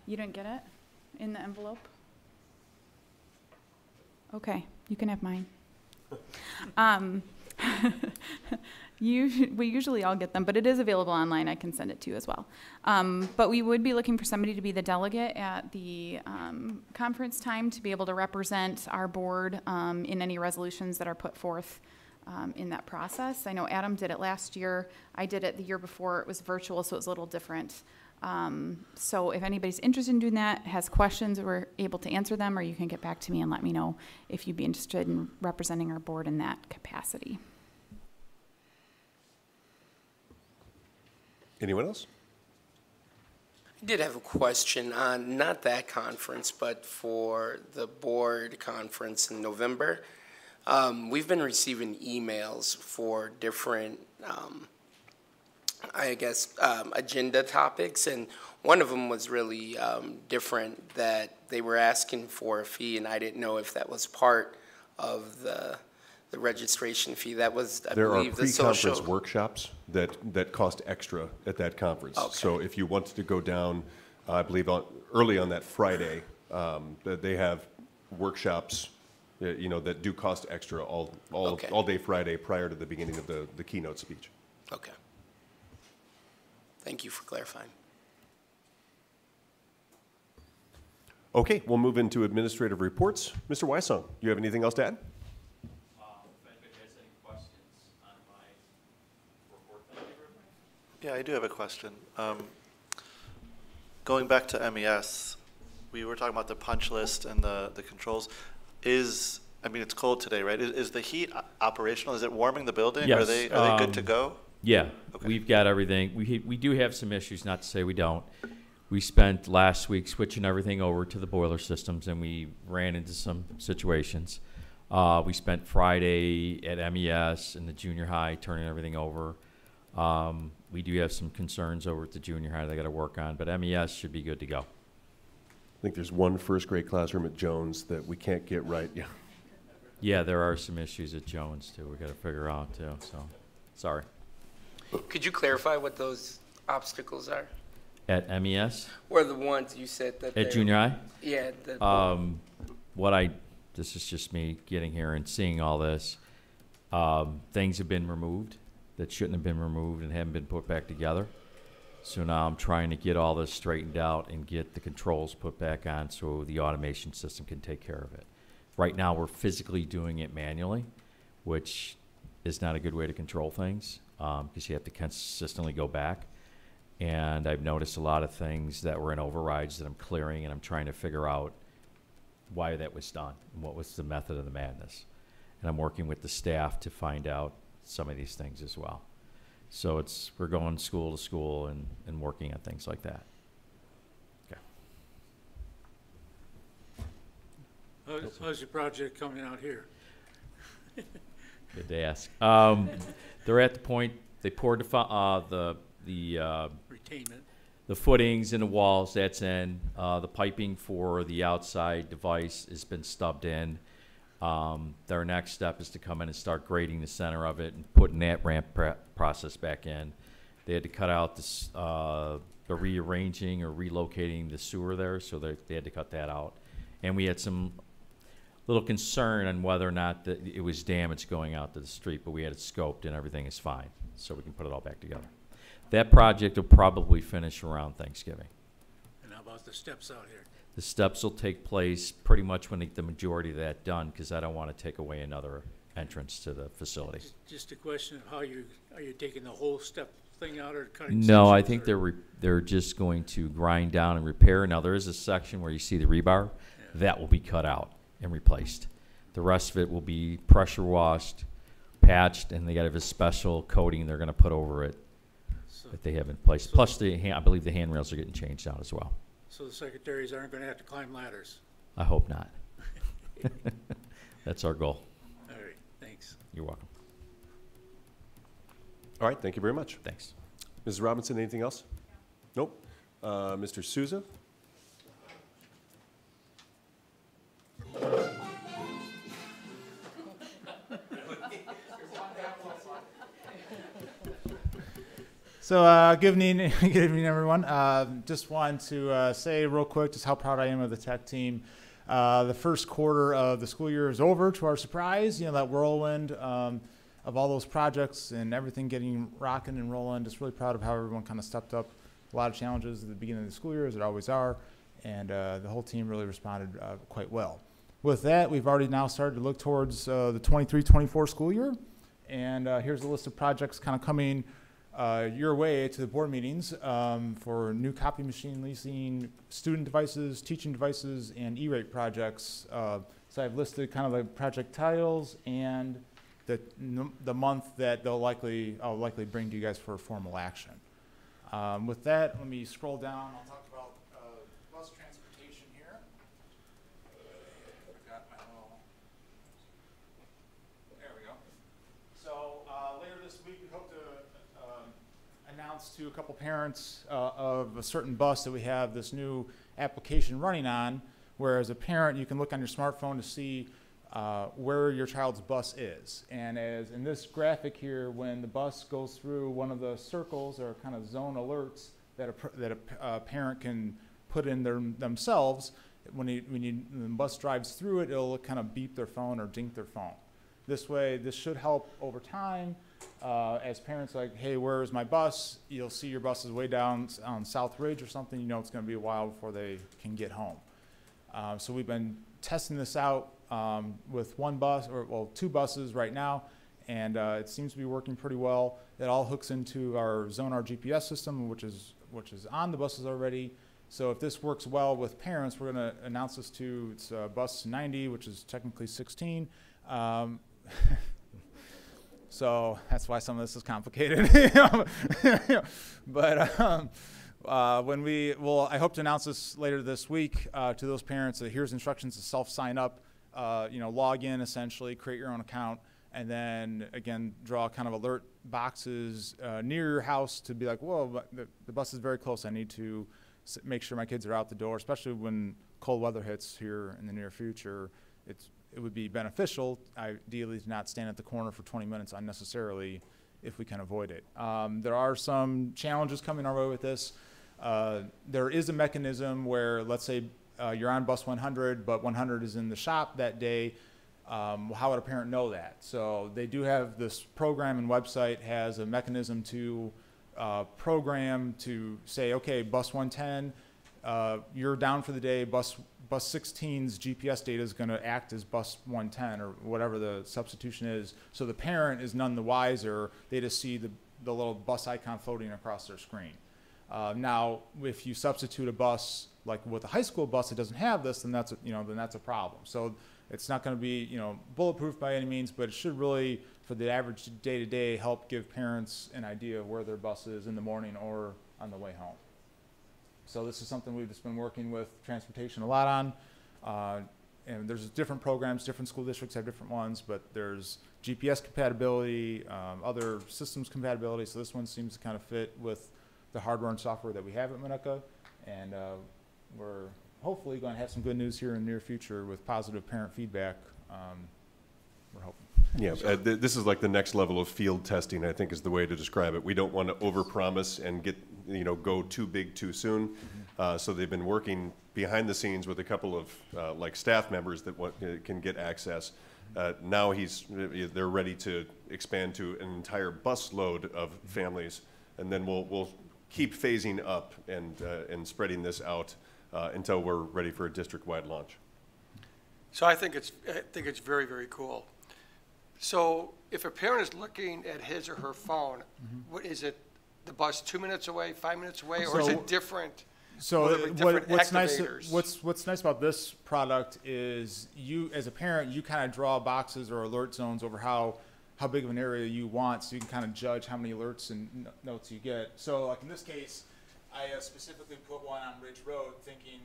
You didn't get it in the envelope? Okay, you can have mine. We usually all get them, but it is available online. I can send it to you as well. But we would be looking for somebody to be the delegate at the conference time to be able to represent our board in any resolutions that are put forth in that process. I know Adam did it last year. I did it the year before. It was virtual, so it was a little different. So if anybody's interested in doing that, has questions, we're able to answer them, or you can get back to me and let me know if you'd be interested in representing our board in that capacity. Anyone else? I did have a question on not that conference, but for the board conference in November. We've been receiving emails for different, agenda topics, and one of them was really different, that they were asking for a fee, and I didn't know if that was part of the registration fee. That was, I believe, the social. There are pre-conference workshops that cost extra at that conference. Okay. So if you wanted to go down, I believe early on that Friday, they have workshops, that do cost extra all day Friday prior to the beginning of the keynote speech. Okay. Thank you for clarifying. Okay, we'll move into administrative reports. Mr. Wysong, do you have anything else to add? Yeah, I do have a question. Going back to MES, we were talking about the punch list and the controls. It's cold today, right? Is the heat operational? Is it warming the building? Yes. Are they good to go? Yeah, Okay. we've got everything. We do have some issues, not to say we don't. We spent last week switching everything over to the boiler systems, and we ran into some situations. We spent Friday at MES and the junior high turning everything over. We do have some concerns over at the junior high they got to work on, but MES should be good to go. I think there's one first grade classroom at Jones that we can't get right. Yeah. Yeah, there are some issues at Jones too. We got to figure out too. So, sorry. Could you clarify what those obstacles are? At MES? Or the ones you said that At junior high? Yeah. This is just me getting here and seeing all this. Things have been removed that shouldn't have been removed and haven't been put back together. So now I'm trying to get all this straightened out and get the controls put back on so the automation system can take care of it. Right now we're physically doing it manually, which is not a good way to control things because you have to consistently go back. And I've noticed a lot of things that were in overrides that I'm clearing, and I'm trying to figure out why that was done and what was the method of the madness. And I'm working with the staff to find out some of these things as well. So we're going school to school and working on things like that. Okay. How's your project coming out here? Good to ask. They're at the point they poured the Retainment. the footings and the walls. That's in. The piping for the outside device has been stubbed in. Their next step is to come in and start grading the center of it and putting that ramp process back in. They had to cut out this, the rearranging or relocating the sewer there, so they had to cut that out. And we had some little concern on whether or not it was damage going out to the street, but we had it scoped and everything is fine, so we can put it all back together. That project will probably finish around Thanksgiving. And how about the steps out here? The steps will take place pretty much when the majority of that done, because I don't want to take away another entrance to the facility. Just a question of are you taking the whole step thing out or cutting? No, I think they're just going to grind down and repair. Now there is a section where you see the rebar that will be cut out and replaced. The rest of it will be pressure washed, patched, and they got to have a special coating they're going to put over it that they have in place. Plus, I believe the handrails are getting changed out as well. So the secretaries aren't going to have to climb ladders? I hope not. That's our goal. All right, thanks. You're welcome. All right, thank you very much. Thanks. Mrs. Robinson, anything else? Nope. Mr. Souza? So good evening, good evening, everyone. Just wanted to say real quick just how proud I am of the tech team. The first quarter of the school year is over, to our surprise. You know, that whirlwind of all those projects and everything getting rocking and rolling. Just really proud of how everyone kind of stepped up. A lot of challenges at the beginning of the school year, as there always are, and the whole team really responded quite well. With that, we've already now started to look towards the 23-24 school year, and here's a list of projects kind of coming your way to the board meetings for new copy machine leasing, student devices, teaching devices, and E-rate projects. So I've listed kind of the project titles and the month that I'll likely bring to you guys for formal action. With that, let me scroll down. I'll talk about bus transportation here. I've got my little, there we go. So later this week, we hope to announce to a couple parents of a certain bus that we have this new application running on, where as a parent you can look on your smartphone to see where your child's bus is. And as in this graphic here, when the bus goes through one of the circles or kind of zone alerts that a parent can put in themselves, when the bus drives through it, it'll kind of beep their phone or ding their phone. This way, this should help over time. As parents like, hey, where is my bus? You'll see your bus is way down on South Ridge or something. You know it's going to be a while before they can get home. So we've been testing this out with one bus, or well, two buses right now, and it seems to be working pretty well. It all hooks into our Zonar GPS system, which is on the buses already. So if this works well with parents, we're going to announce this to bus 90, which is technically 16. So that's why some of this is complicated. But I hope to announce this later this week to those parents that here's instructions to self-sign up, log in essentially, create your own account, and then again draw kind of alert boxes near your house to be like, whoa, the bus is very close. I need to make sure my kids are out the door, especially when cold weather hits here in the near future. It would be beneficial, ideally, to not stand at the corner for 20 minutes unnecessarily if we can avoid it. There are some challenges coming our way with this. There is a mechanism where, let's say, you're on bus 100, but 100 is in the shop that day. How would a parent know that? So they do have this program and website has a mechanism to program to say, okay, bus 110, you're down for the day. Bus 16's GPS data is going to act as bus 110 or whatever the substitution is. So the parent is none the wiser. They just see the little bus icon floating across their screen. Now, if you substitute a bus like with a high school bus that doesn't have this, then that's a problem. So it's not going to be bulletproof by any means, but it should really, for the average day-to-day, help give parents an idea of where their bus is in the morning or on the way home. So this is something we've just been working with transportation a lot on. And there's different programs, different school districts have different ones, but there's GPS compatibility, other systems compatibility. So this one seems to kind of fit with the hardware and software that we have at Minooka. And we're hopefully going to have some good news here in the near future with positive parent feedback. We're hoping. Yeah, this is like the next level of field testing, I think is the way to describe it. We don't want to overpromise and go too big too soon. So they've been working behind the scenes with a couple of like staff members that can get access. Now they're ready to expand to an entire bus load of families, and then we'll keep phasing up and spreading this out until we're ready for a district-wide launch. So I think it's very, very cool. So if a parent is looking at his or her phone, what is it? The bus 2 minutes away, 5 minutes away, or is it different? So what's nice about this product is you, as a parent, you kind of draw boxes or alert zones over how big of an area you want, so you can kind of judge how many alerts and notes you get. So like in this case, I specifically put one on Ridge Road, thinking,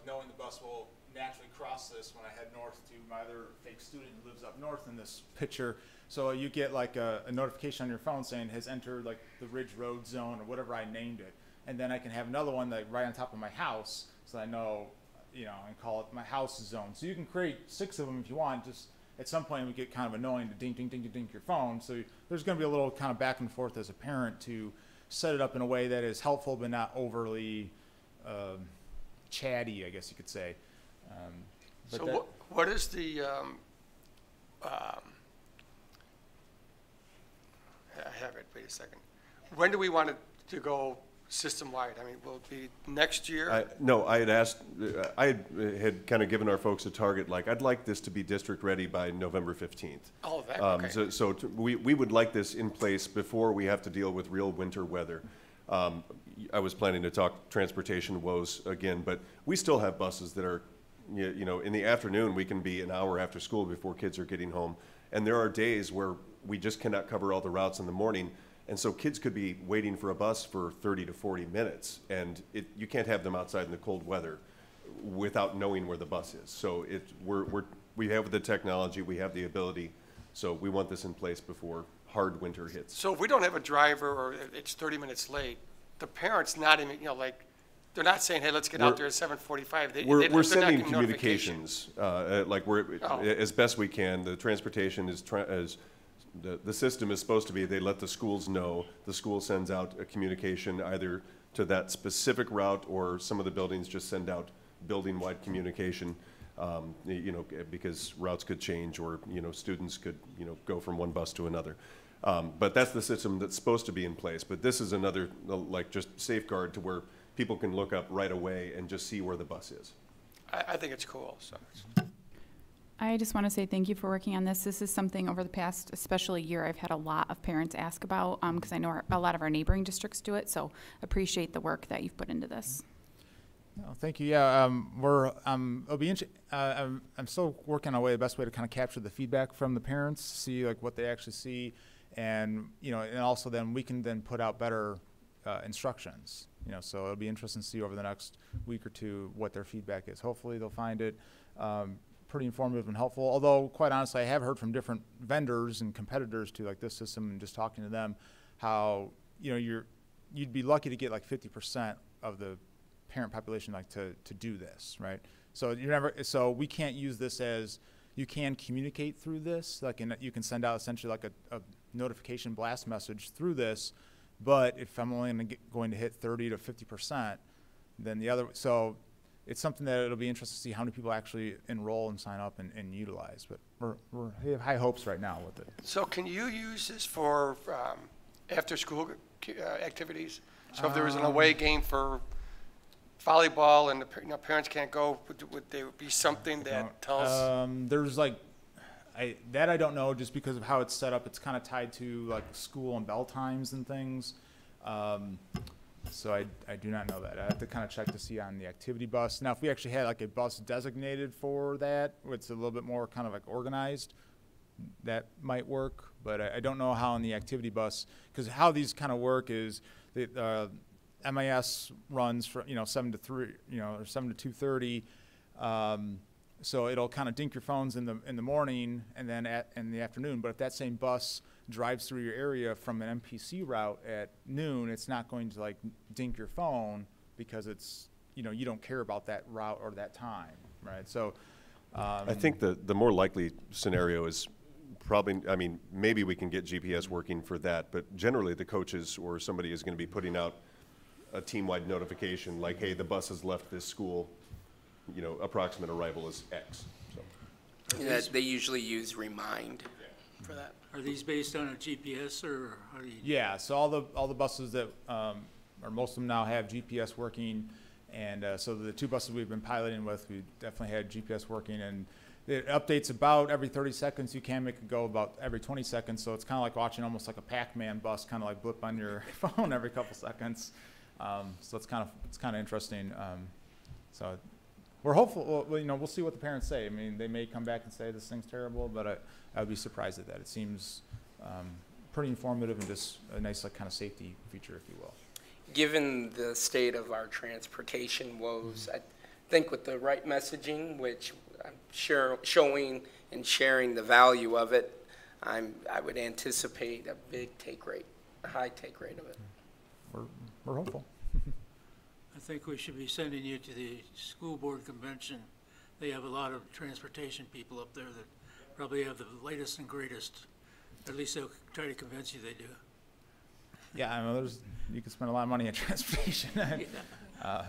knowing the bus will naturally cross this when I head north to my other fake student who lives up north in this picture. So you get like a notification on your phone saying has entered like the Ridge Road zone or whatever I named it. And then I can have another one right on top of my house, so I know, and call it my house zone. So you can create 6 of them if you want. Just at some point, it would get kind of annoying to ding, ding, ding, ding, ding your phone. So there's going to be a little kind of back and forth as a parent to set it up in a way that is helpful but not overly chatty, I guess you could say. But So what is the, I have it, wait a second. When do we want it to go system-wide? I mean, will it be next year? No, I had asked, I had kind of given our folks a target, like, I'd like this to be district-ready by November 15th. Oh, that, okay. So we would like this in place before we have to deal with real winter weather. I was planning to talk transportation woes again, but we still have buses that are, you know, in the afternoon, we can be an hour after school before kids are getting home. And there are days where we just cannot cover all the routes in the morning. And so kids could be waiting for a bus for 30 to 40 minutes, and you can't have them outside in the cold weather without knowing where the bus is. So we have the technology, we have the ability, so we want this in place before hard winter hits. So if we don't have a driver or it's 30 minutes late, the parents not even, you know, like, they're not saying, hey, let's get out there at 7:45. We're sending communications, as best we can. The transportation is the system is supposed to be, they let the schools know. The school sends out a communication either to that specific route, or some of the buildings just send out building-wide communication, you know, because routes could change, or, you know, students could, you know, go from one bus to another. But that's the system that's supposed to be in place. But this is another, like, just safeguard to where people can look up right away and just see where the bus is. I think it's cool, so. I just want to say thank you for working on this. This is something over the past, especially year, I've had a lot of parents ask about, because I know a lot of our neighboring districts do it, so appreciate the work that you've put into this. No, thank you. Yeah, it'll be I'm still working on the best way to kind of capture the feedback from the parents, see like what they actually see, and, you know, and also then we can then put out better instructions. You know, so it'll be interesting to see over the next week or two what their feedback is. Hopefully they'll find it pretty informative and helpful. Although, quite honestly, I have heard from different vendors and competitors to like this system, and just talking to them, how, you know, you'd be lucky to get like 50% of the parent population like to do this, right? So we can't use this as, you can communicate through this, like, and you can send out essentially like a notification blast message through this. But if I'm only going to hit 30 to 50%, then so it's something that it'll be interesting to see how many people actually enroll and sign up and utilize. But we have high hopes right now with it. So can you use this for after-school activities? So if there was an away game for volleyball and the parents can't go, would there be something that tells? There's like, I don't know, just because of how it's set up. It's kind of tied to like school and bell times and things. So I do not know that. I have to kind of check to see on the activity bus. Now, if we actually had like a bus designated for that, it's a little bit more kind of like organized, that might work. But I don't know how on the activity bus, because how these kind of work is the MIS runs from 7 to 3, or 7 to 2:30. So it'll kind of dink your phones in the morning and then in the afternoon. But if that same bus drives through your area from an MPC route at noon, it's not going to like dink your phone, because it's, you don't care about that route or that time, right? So I think the more likely scenario is probably, I mean, maybe we can get GPS working for that, but generally the coaches or somebody is going to be putting out a team-wide notification like, hey, the bus has left this school, approximate arrival is X. So. Yeah, they usually use Remind for that. Are these based on a GPS, or how do you? Yeah, so all the buses that, or most of them now have GPS working, and so the 2 buses we've been piloting with, we definitely had GPS working, and it updates about every 30 seconds. You can make it go about every 20 seconds, so it's kind of like watching almost like a Pac-Man bus, kind of like blip on your phone every couple seconds. So it's kind of interesting. So we're hopeful. Well, we'll see what the parents say. I mean, they may come back and say this thing's terrible, but I would be surprised at that. It seems pretty informative and just a nice like kind of safety feature, if you will. Given the state of our transportation woes, I think with the right messaging, which I'm sure showing and sharing the value of it, I would anticipate a big take rate, a high take rate of it. We're hopeful. I think we should be sending you to the school board convention. They have a lot of transportation people up there that probably have the latest and greatest. At least they'll try to convince you they do. Yeah, I know you can spend a lot of money on transportation. uh,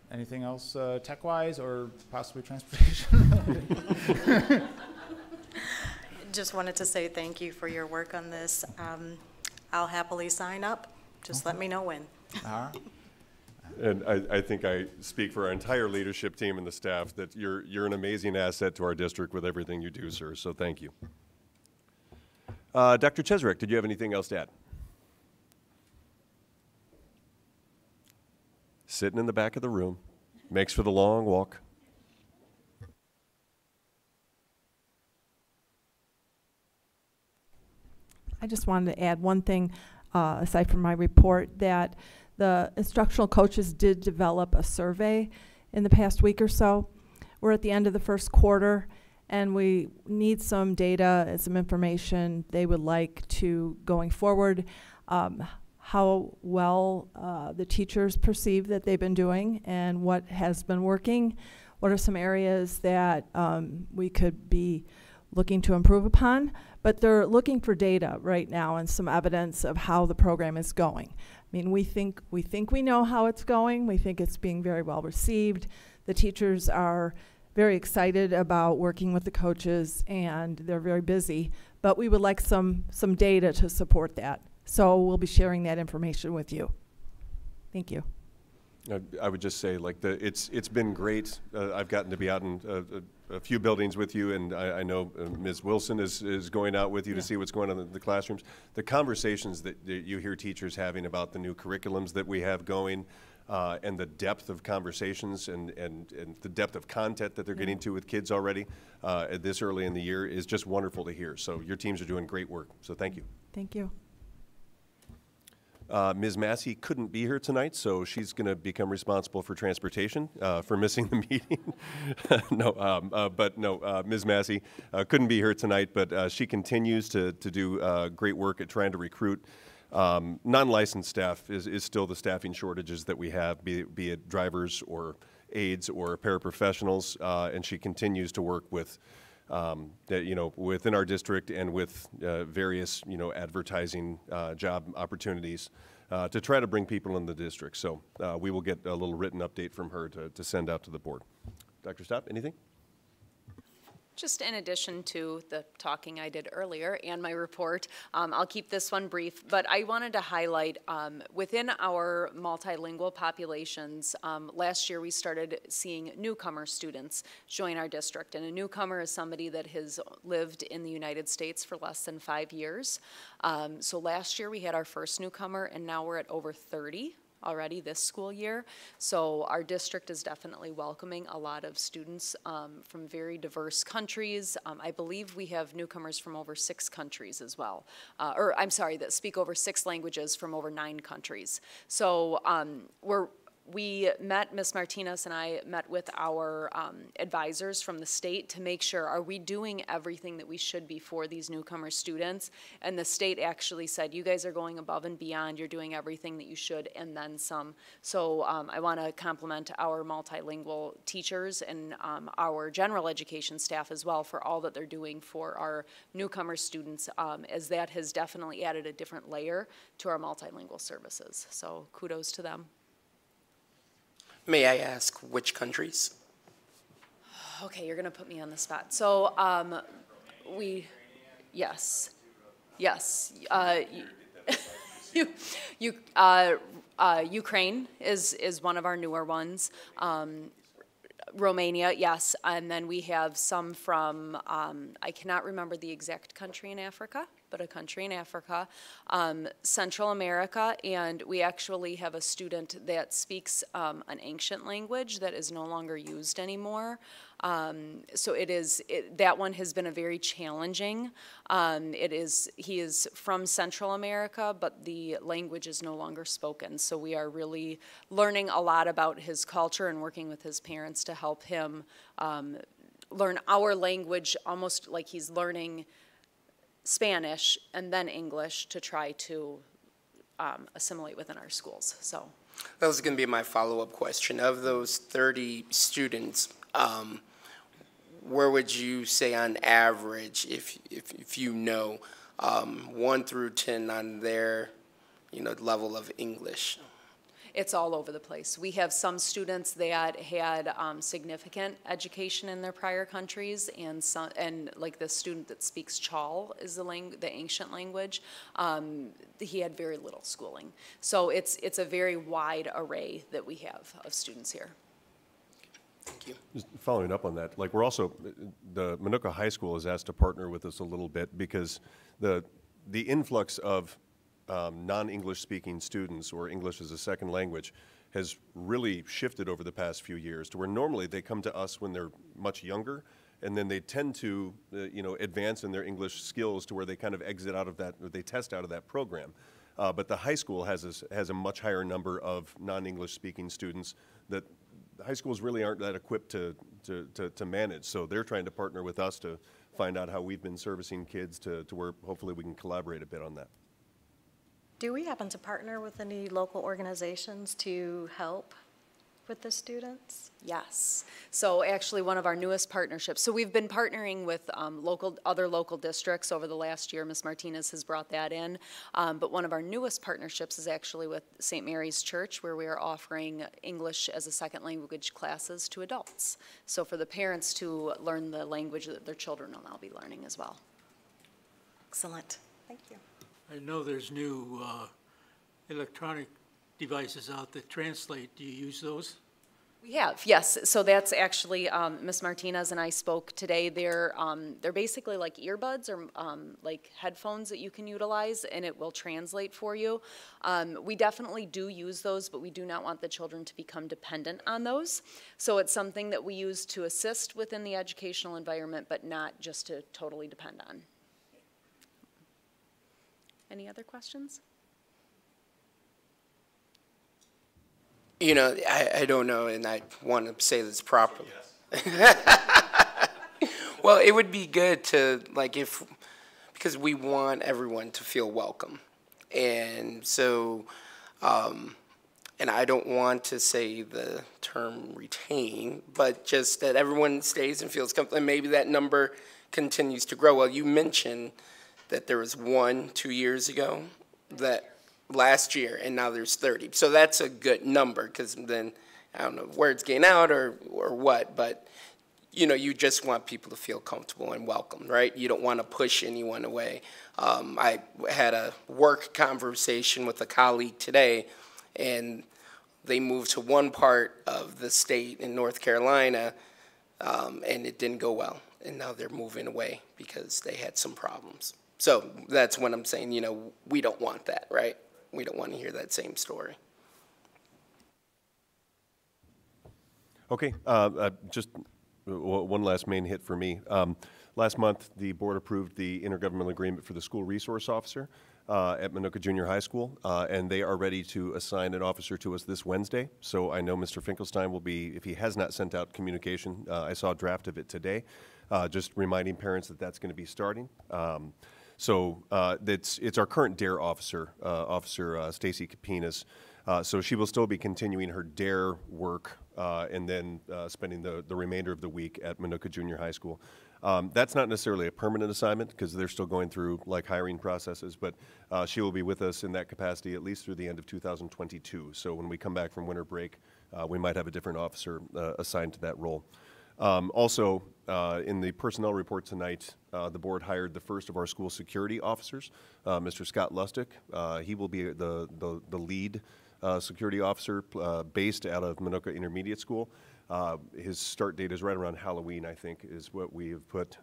Anything else tech-wise or possibly transportation? Just wanted to say thank you for your work on this. I'll happily sign up. Just let me know when. All right. And I think I speak for our entire leadership team and the staff that you're an amazing asset to our district with everything you do, sir, so thank you. Dr. Cheserek, did you have anything else to add? Sitting in the back of the room, makes for the long walk. I just wanted to add one thing, aside from my report, that the instructional coaches did develop a survey in the past week or so. We're at the end of the first quarter, and we need some data and some information they would like to, going forward, how well the teachers perceive that they've been doing and what has been working. What are some areas that we could be looking to improve upon? But they're looking for data right now and some evidence of how the program is going. I mean, we think we know how it's going. We think it's being very well received. The teachers are very excited about working with the coaches, and they're very busy. But we would like some data to support that. So we'll be sharing that information with you. Thank you. I would just say, like, it's been great. I've gotten to be out in a few buildings with you, and I know Ms. Wilson is going out with you to see what's going on in the classrooms. The conversations that you hear teachers having about the new curriculums that we have going, and the depth of conversations and the depth of content that they're getting to with kids already this early in the year is just wonderful to hear. So your teams are doing great work. So thank you. Thank you. Ms. Massey couldn't be here tonight, so she's going to become responsible for transportation for missing the meeting. Ms. Massey couldn't be here tonight, but she continues to do great work at trying to recruit. Non-licensed staff is still the staffing shortages that we have, be it drivers or aides or paraprofessionals, and she continues to work with within our district and with various, advertising job opportunities to try to bring people in the district. So we will get a little written update from her to send out to the board. Dr. Stopp, anything? Just in addition to the talking I did earlier and my report, I'll keep this one brief, but I wanted to highlight within our multilingual populations, last year we started seeing newcomer students join our district, and a newcomer is somebody that has lived in the United States for less than 5 years. So last year we had our first newcomer, and now we're at over 30. Already this school year. So our district is definitely welcoming a lot of students from very diverse countries. I believe we have newcomers from over 6 countries as well. That speak over 6 languages from over 9 countries. So we met, Ms. Martinez and I met with our advisors from the state to make sure, are we doing everything that we should be for these newcomer students? And the state actually said, you guys are going above and beyond, you're doing everything that you should and then some. So I want to compliment our multilingual teachers and our general education staff as well for all that they're doing for our newcomer students, as that has definitely added a different layer to our multilingual services. So kudos to them. May I ask which countries? Okay, you're going to put me on the spot. So, yes. Ukraine is one of our newer ones. Romania, yes, and then we have some from, I cannot remember the exact country in Africa, but a country in Africa, Central America, and we actually have a student that speaks an ancient language that is no longer used anymore. So that one has been a very challenging. He is from Central America, but the language is no longer spoken. So we are really learning a lot about his culture and working with his parents to help him learn our language, almost like he's learning Spanish and then English to try to assimilate within our schools. So that was going to be my follow-up question. Of those 30 students, where would you say on average, if you know, 1 through 10 on their, level of English? It's all over the place. We have some students that had significant education in their prior countries, and like the student that speaks Chal is the ancient language. He had very little schooling. So it's a very wide array that we have of students here. Thank you. Just following up on that, like we're also, the Minooka High School is asked to partner with us a little bit because the influx of non-English speaking students or English as a second language has really shifted over the past few years to where normally they come to us when they're much younger, and then they tend to advance in their English skills to where they kind of exit out of that, or they test out of that program. But the high school has a much higher number of non-English speaking students that high schools really aren't that equipped to manage. So they're trying to partner with us to find out how we've been servicing kids to where hopefully we can collaborate a bit on that. Do we happen to partner with any local organizations to help with the students? Yes. So actually one of our newest partnerships, so we've been partnering with other local districts over the last year. Ms. Martinez has brought that in. But one of our newest partnerships is actually with St. Mary's Church, where we are offering English as a second language classes to adults. So for the parents to learn the language that their children will now be learning as well. Excellent. Thank you. I know there's new electronic devices out that translate. Do you use those? We have, yes. So that's actually, Ms. Martinez and I spoke today. They're basically like earbuds or like headphones that you can utilize, and it will translate for you. We definitely do use those, but we do not want the children to become dependent on those. So it's something that we use to assist within the educational environment, but not just to totally depend on. Any other questions? I don't know, and I want to say this properly. Well, it would be good to, because we want everyone to feel welcome. And so, and I don't want to say the term retain, but just that everyone stays and feels comfortable, and maybe that number continues to grow. Well, you mentioned that there was 2 years ago that last year, and now there's 30. So that's a good number, because then I don't know words gain out or what, but you just want people to feel comfortable and welcome, right? You don't want to push anyone away. I had a work conversation with a colleague today, and they moved to one part of the state in North Carolina, and it didn't go well, and now they're moving away because they had some problems. So that's when I'm saying, we don't want that, right? We don't want to hear that same story. Okay, just one last main hit for me. Last month, the board approved the intergovernmental agreement for the school resource officer at Minooka Junior High School, and they are ready to assign an officer to us this Wednesday. So I know Mr. Finkelstein will be, if he has not sent out communication, I saw a draft of it today, just reminding parents that that's going to be starting. So it's our current DARE officer, Officer Stacy Capinas. So she will still be continuing her DARE work and then spending the remainder of the week at Minooka Junior High School. That's not necessarily a permanent assignment because they're still going through hiring processes, but she will be with us in that capacity at least through the end of 2022. So when we come back from winter break, we might have a different officer assigned to that role. Also, in the personnel report tonight, the board hired the first of our school security officers, Mr. Scott Lustig. He will be the lead security officer based out of Minooka Intermediate School. His start date is right around Halloween, I think, is what we have put.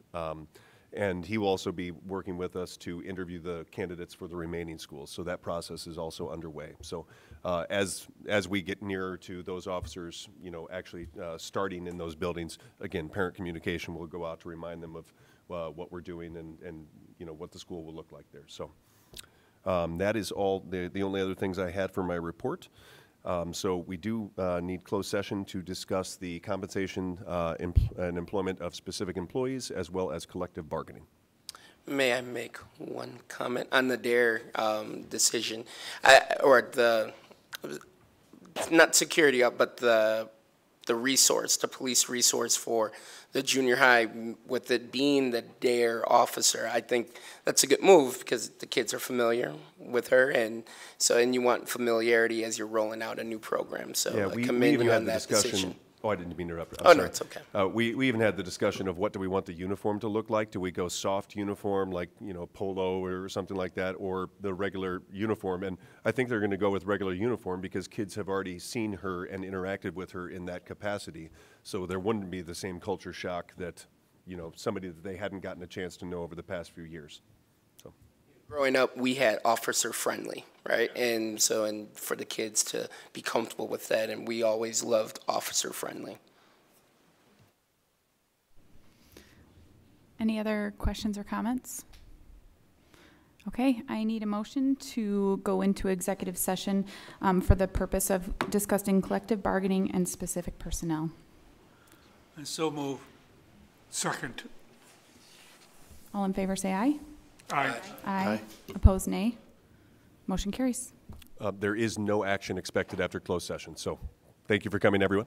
And he will also be working with us to interview the candidates for the remaining schools. So that process is also underway. So as we get nearer to those officers, actually starting in those buildings, again, parent communication will go out to remind them of what we're doing and what the school will look like there. So that is all the only other things I had for my report. So we do need closed session to discuss the compensation and employment of specific employees as well as collective bargaining. May I make one comment on the DARE decision, not security, but the the resource, the police resource for the junior high, with it being the DARE officer. I think that's a good move because the kids are familiar with her, and you want familiarity as you're rolling out a new program. So Yeah, I we commend even you had on the that discussion. decision. Oh, I didn't mean to interrupt. Oh, no, it's okay. We even had the discussion of what do we want the uniform to look like? Do we go soft uniform, like, polo or something like that, or the regular uniform? And I think they're going to go with regular uniform because kids have already seen her and interacted with her in that capacity. So there wouldn't be the same culture shock that, somebody that they hadn't gotten a chance to know over the past few years. So. Growing up, we had officer friendly, right? And for the kids to be comfortable with that, and we always loved officer friendly. Any other questions or comments? Okay, I need a motion to go into executive session for the purpose of discussing collective bargaining and specific personnel. I so move. Second. All in favor, say aye. Aye. Aye. Opposed, nay. Motion carries. There is no action expected after closed session. So thank you for coming, everyone.